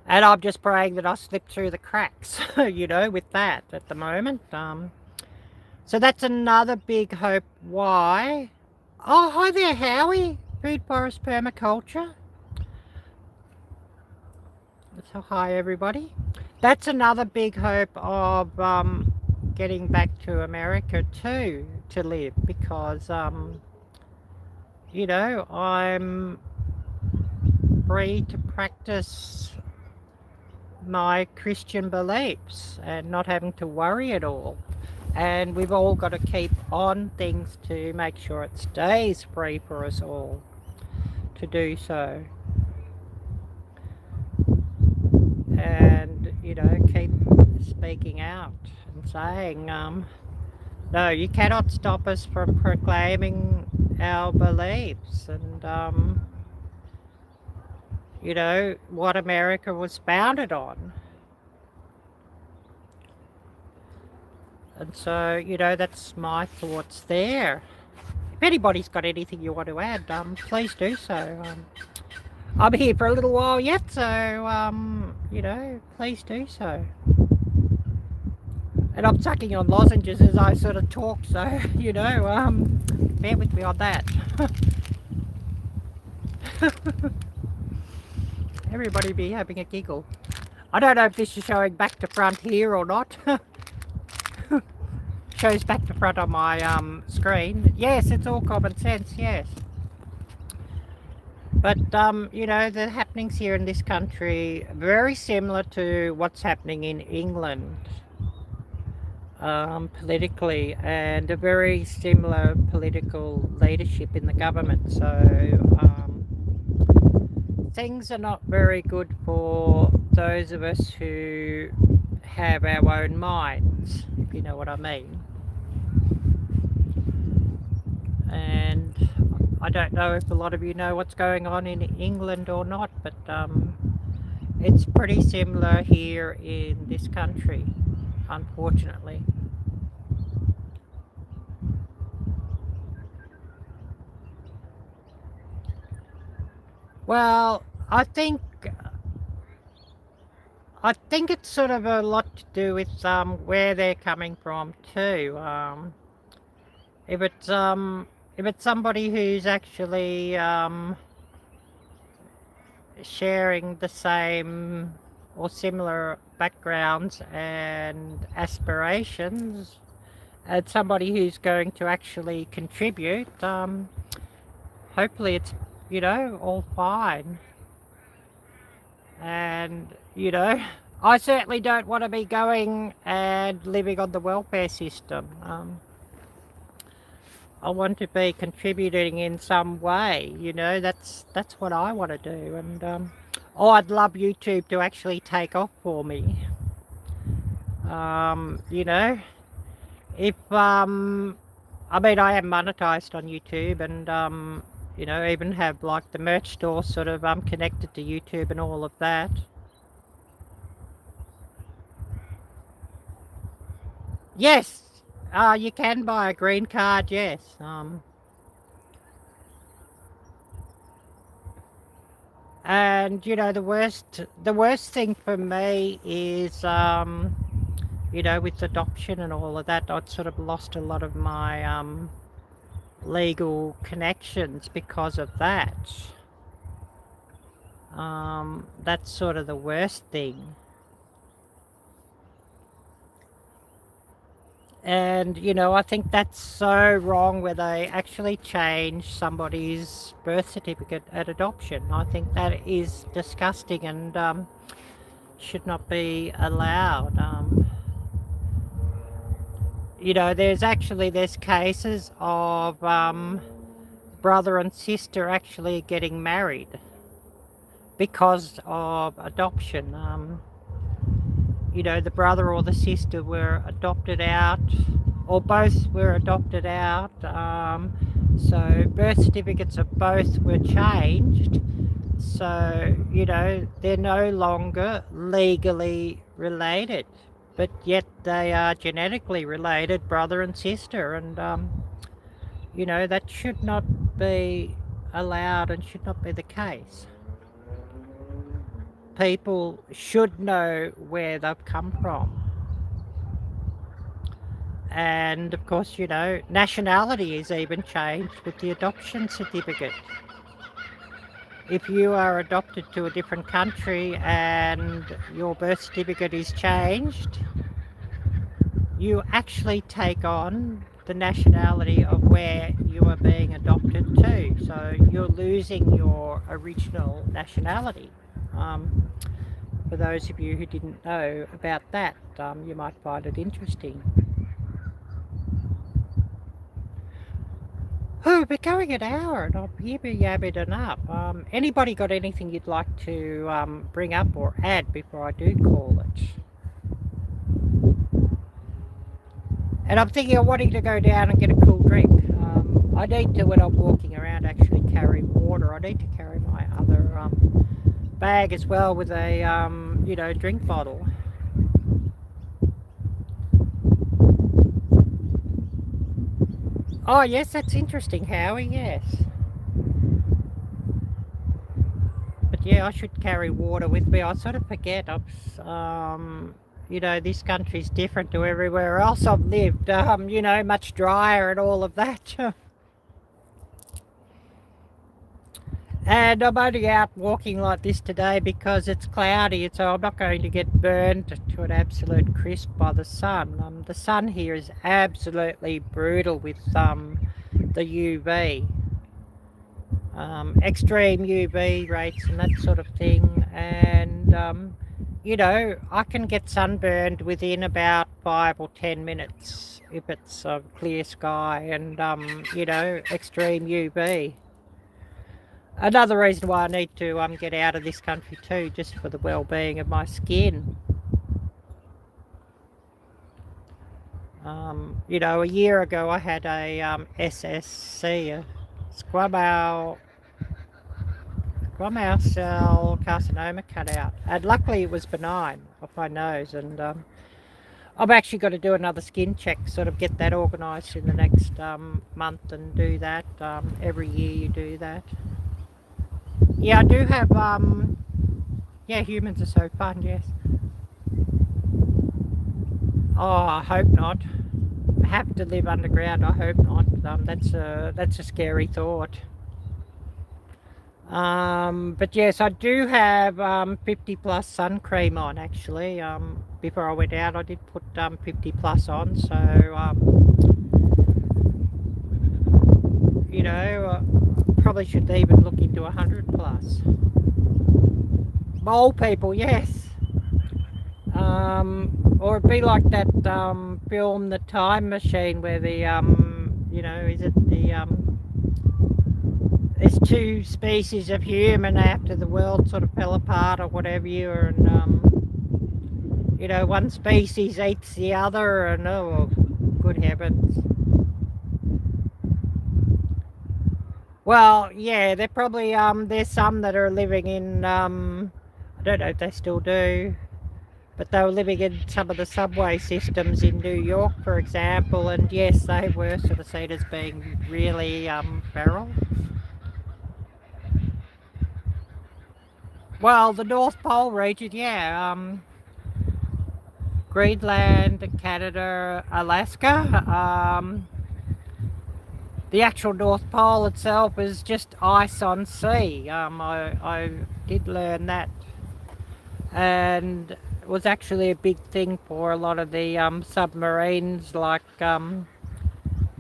And I'm just praying that I slip through the cracks, you know, with that at the moment. So that's another big hope. Why? Oh, hi there, Howie. Food Forest Permaculture. So hi, everybody. That's another big hope of getting back to America too, to live, because you know, I'm free to practice my Christian beliefs and not having to worry at all. And we've all got to keep on things to make sure it stays free for us all to do so. And, you know, keep speaking out and saying, No, you cannot stop us from proclaiming our beliefs and, you know, what America was founded on. And so, you know, that's my thoughts there. If anybody's got anything you want to add, please do so. I'm here for a little while yet, so, you know, please do so. And I'm sucking on lozenges as I sort of talk, so, you know, bear with me on that. Everybody be having a giggle. I don't know if this is showing back to front here or not. Shows back to front on my screen. Yes, it's all common sense, yes. But, you know, the happenings here in this country, very similar to what's happening in England. Politically, and a very similar political leadership in the government. So things are not very good for those of us who have our own minds, if you know what I mean. And I don't know if a lot of you know what's going on in England or not, but it's pretty similar here in this country, unfortunately. Well, I think it's sort of a lot to do with where they're coming from too. If it's somebody who's actually sharing the same or similar backgrounds and aspirations, and somebody who's going to actually contribute, hopefully it's, you know, all fine. And, you know, I certainly don't want to be going and living on the welfare system. I want to be contributing in some way, you know, that's what I want to do. And oh, I'd love YouTube to actually take off for me. You know, if I mean, I am monetized on YouTube, and you know, even have like the merch store sort of connected to YouTube and all of that. Yes, you can buy a green card, yes. And you know, the worst thing for me is you know, with adoption and all of that, I'd sort of lost a lot of my legal connections because of that. That's sort of the worst thing. And, you know, I think that's so wrong where they actually change somebody's birth certificate at adoption. I think that is disgusting and should not be allowed. You know, there's cases of brother and sister actually getting married because of adoption. You know, the brother or the sister were adopted out, or both were adopted out. So birth certificates of both were changed. So, you know, they're no longer legally related, but yet they are genetically related, brother and sister. And, you know, that should not be allowed and should not be the case. People should know where they've come from. And of course, you know, nationality is even changed with the adoption certificate. If you are adopted to a different country and your birth certificate is changed, you actually take on the nationality of where you are being adopted to. So you're losing your original nationality. For those of you who didn't know about that, you might find it interesting. Oh, we're going an hour and I'm yabby-yabbing enough. Anybody got anything you'd like to bring up or add before I do call it? And I'm thinking of wanting to go down and get a cool drink. I need to, when I'm walking around, actually carry water. I need to carry my other bag as well with a, you know, drink bottle. Oh, yes, that's interesting, Howie, yes. But yeah, I should carry water with me. I sort of forget. You know, this country's different to everywhere else I've lived. You know, much drier and all of that. And I'm only out walking like this today because it's cloudy, so I'm not going to get burned to an absolute crisp by the sun. The sun here is absolutely brutal with the UV. Extreme UV rates and that sort of thing. And, you know, I can get sunburned within about 5 or 10 minutes if it's a clear sky and, you know, extreme UV. Another reason why I need to get out of this country too, just for the well-being of my skin. You know, a year ago I had a SSC, a squamous cell carcinoma cut out, and luckily it was benign off my nose, and I've actually got to do another skin check, sort of get that organised in the next month and do that. Every year you do that. Yeah, I do have, yeah, humans are so fun, yes. Oh, I hope not. I have to live underground, I hope not. That's a scary thought. But yes, I do have 50 plus sun cream on, actually. Before I went out, I did put 50 plus on, so, you know, probably should even look into 100 plus. Mole people, yes. Or it'd be like that film, The Time Machine, where the, you know, is it the, there's two species of human after the world sort of fell apart or whatever and, you know, one species eats the other and, oh, good heavens. Well, yeah, they're probably, there's some that are living in, I don't know if they still do, but they were living in some of the subway systems in New York, for example, and yes, they were sort of seen as being really feral. Well, the North Pole region, yeah, Greenland, Canada, Alaska, the actual North Pole itself is just ice on sea. I did learn that, and it was actually a big thing for a lot of the submarines, like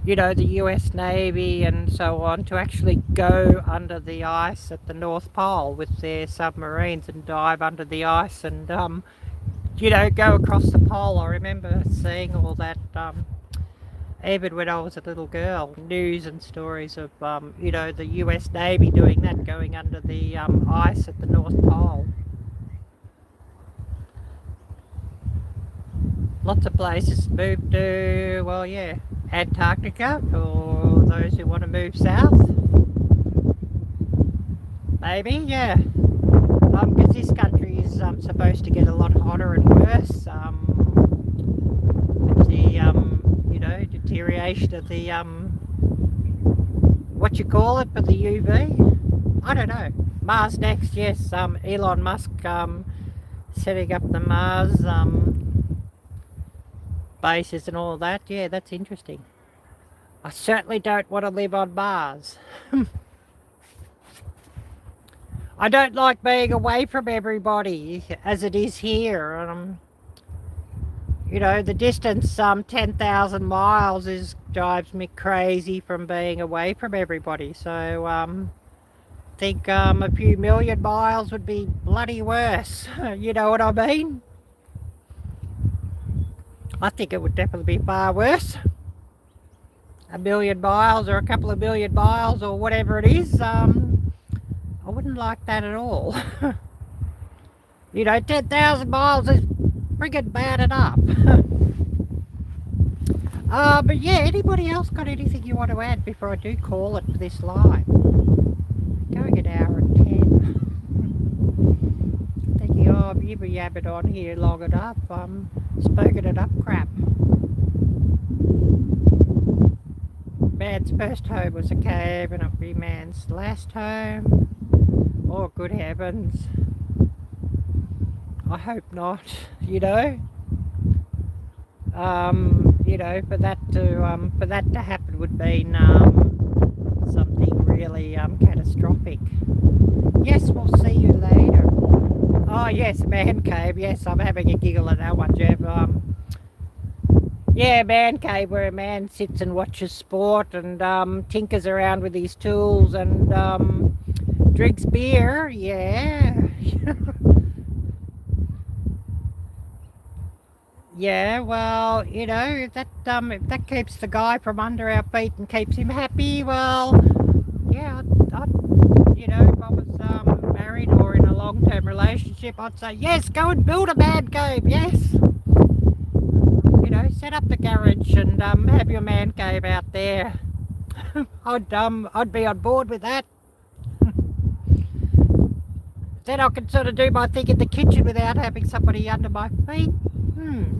you know, the US Navy and so on, to actually go under the ice at the North Pole with their submarines and dive under the ice and you know, go across the pole. I remember seeing all that even when I was a little girl, news and stories of, you know, the US Navy doing that, going under the ice at the North Pole. Lots of places to move to, well, yeah, Antarctica for those who want to move south. Maybe, yeah. Because this country is supposed to get a lot hotter and worse. With the, you know, deterioration of the, what you call it, for the UV? I don't know. Mars next, yes. Elon Musk setting up the Mars bases and all that. Yeah, that's interesting. I certainly don't want to live on Mars. I don't like being away from everybody as it is here. You know, the distance, 10,000 miles drives me crazy from being away from everybody. So, I think a few million miles would be bloody worse. You know what I mean? I think it would definitely be far worse. A million miles or a couple of million miles or whatever it is, I wouldn't like that at all. You know, 10,000 miles is friggin' bad enough. But yeah, anybody else got anything you want to add before I do call it for this live? Going an hour and 10. Thinking, oh, I've yabbered on here long enough. Spoken enough crap. Man's first home was a cave, and it'll be man's last home. Oh, good heavens. I hope not, you know. You know, for that to happen would mean something really catastrophic. Yes, we'll see you later. Oh yes, man cave. Yes, I'm having a giggle at that one, Jeff. Yeah, man cave, where a man sits and watches sport and tinkers around with his tools and drinks beer. Yeah. Yeah, well, you know, if that keeps the guy from under our feet and keeps him happy, well, yeah, you know, if I was married or in a long-term relationship, I'd say yes, go and build a man cave. Yes, you know, set up the garage and have your man cave out there. I'd be on board with that. Then I can sort of do my thing in the kitchen without having somebody under my feet.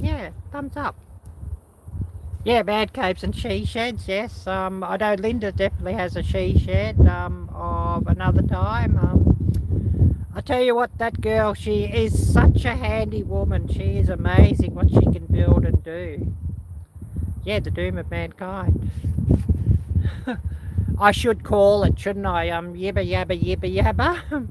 Yeah, thumbs up. Yeah, man caves and she sheds, yes. I know Linda definitely has a she shed of another time. I tell you what, that girl, she is such a handy woman. She is amazing what she can build and do. Yeah, the doom of mankind. I should call it, shouldn't I? Yibba yabba yibba yabba.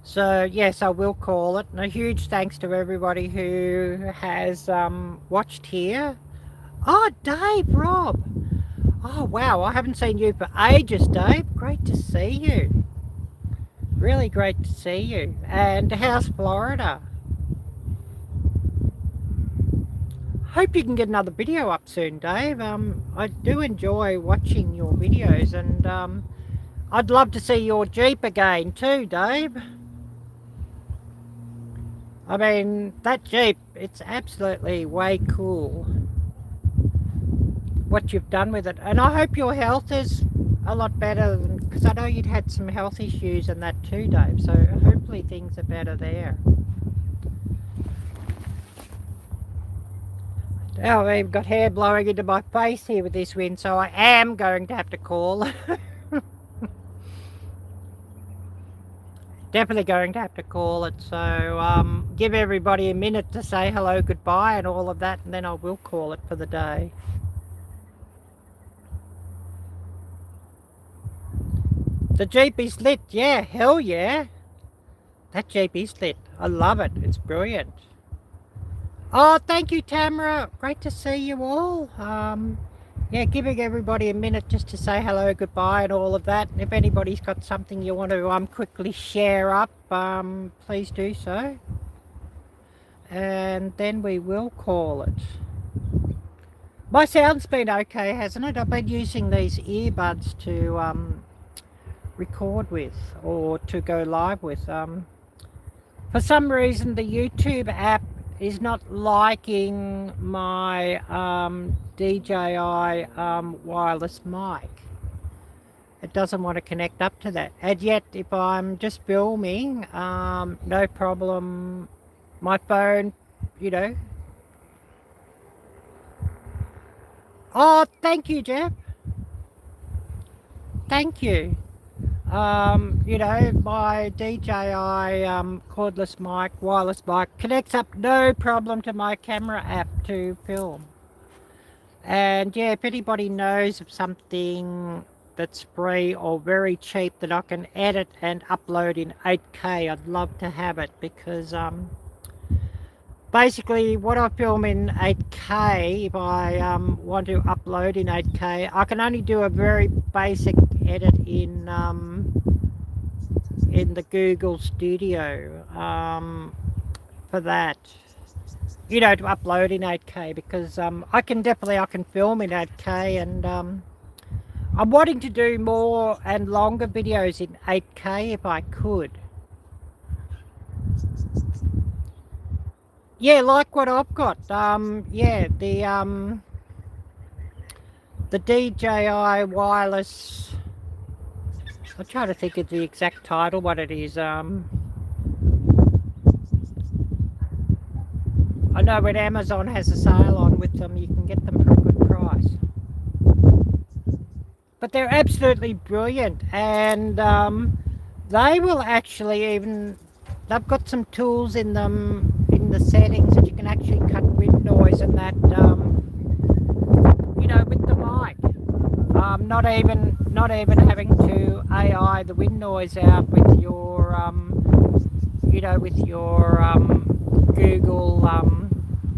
So yes, I will call it, and a huge thanks to everybody who has watched here. Oh, Dave, Rob. Oh wow, I haven't seen you for ages, Dave. Great to see you. Really great to see you. And how's Florida? Hope you can get another video up soon, Dave. I do enjoy watching your videos, and I'd love to see your Jeep again too, Dave. I mean, that Jeep, it's absolutely way cool what you've done with it. And I hope your health is a lot better, because I know you'd had some health issues and that too, Dave. So hopefully things are better there. Oh, I've got hair blowing into my face here with this wind, so I am going to have to call. Definitely going to have to call it. So give everybody a minute to say hello, goodbye and all of that, and then I will call it for the day. The Jeep is lit. Yeah, hell yeah. That Jeep is lit. I love it. It's brilliant. Oh, thank you, Tamara. Great to see you all. Yeah, giving everybody a minute just to say hello, goodbye and all of that. And if anybody's got something you want to quickly share up, please do so. And then we will call it. My sound's been okay, hasn't it? I've been using these earbuds to record with, or to go live with. For some reason, the YouTube app is not liking my DJI wireless mic. It doesn't want to connect up to that. And yet, if I'm just filming, no problem, my phone, you know. Oh, thank you, Jeff. Thank you. You know, my DJI cordless mic, wireless mic, connects up no problem to my camera app to film. And yeah, if anybody knows of something that's free or very cheap that I can edit and upload in 8K, I'd love to have it, because basically what I film in 8K, if I want to upload in 8K, I can only do a very basic edit in the Google Studio for that, you know, to upload in 8K, because I can film in 8K, and I'm wanting to do more and longer videos in 8K if I could. Yeah, like what I've got. Yeah, the DJI wireless. I'm trying to think of the exact title, what it is. I know when Amazon has a sale on with them, you can get them for a good price. But they're absolutely brilliant, and they will actually even. They've got some tools in them in the settings that you can actually cut wind noise and that. With the mic. Not even having to AI the wind noise out with your Google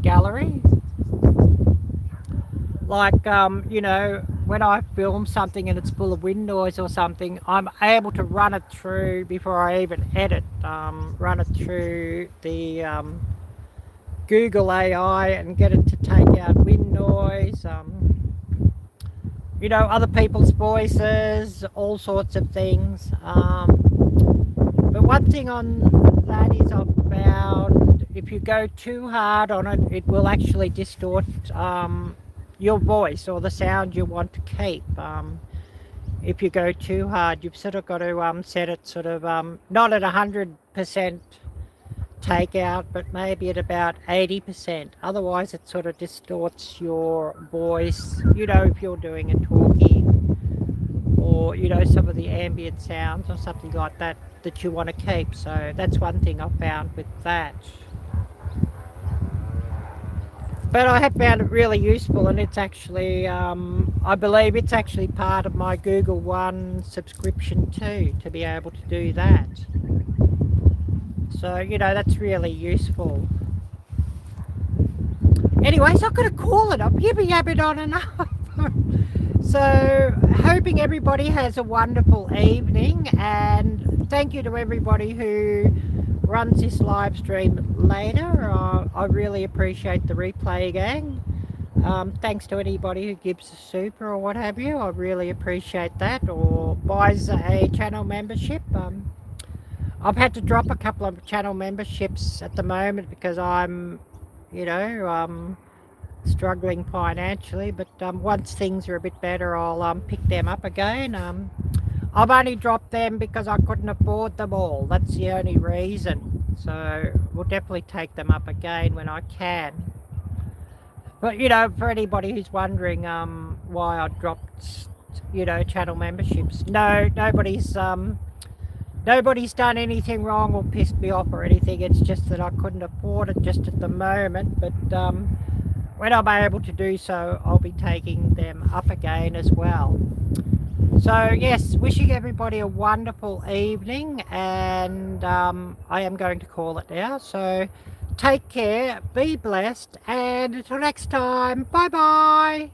gallery. Like when I film something and it's full of wind noise or something, I'm able to run it through before I even edit. Run it through the Google AI and get it to take out wind noise. Other people's voices, all sorts of things. But one thing on that is I've found if you go too hard on it, it will actually distort your voice or the sound you want to keep. If you go too hard, you've sort of got to set it sort of not at 100% take out, but maybe at about 80%. Otherwise, it sort of distorts your voice, if you're doing a talking or, some of the ambient sounds or something like that that you want to keep. So that's one thing I've found with that. But I have found it really useful, and it's actually, I believe it's actually part of my Google One subscription too, to be able to do that. So, that's really useful. Anyways, I've got to call it. I've yabby-yabbed on enough. So, hoping everybody has a wonderful evening, and thank you to everybody who runs this live stream later. I really appreciate the replay gang. Thanks to anybody who gives a super or what have you. I really appreciate that, or buys a channel membership. I've had to drop a couple of channel memberships at the moment because I'm, struggling financially. But once things are a bit better, I'll pick them up again. I've only dropped them because I couldn't afford them all. That's the only reason. So we'll definitely take them up again when I can. But for anybody who's wondering why I dropped, channel memberships, no, nobody's done anything wrong or pissed me off or anything. It's just that I couldn't afford it just at the moment. But when I'm able to do so, I'll be taking them up again as well. So yes, wishing everybody a wonderful evening, and I am going to call it now. So take care, be blessed, and until next time, bye bye.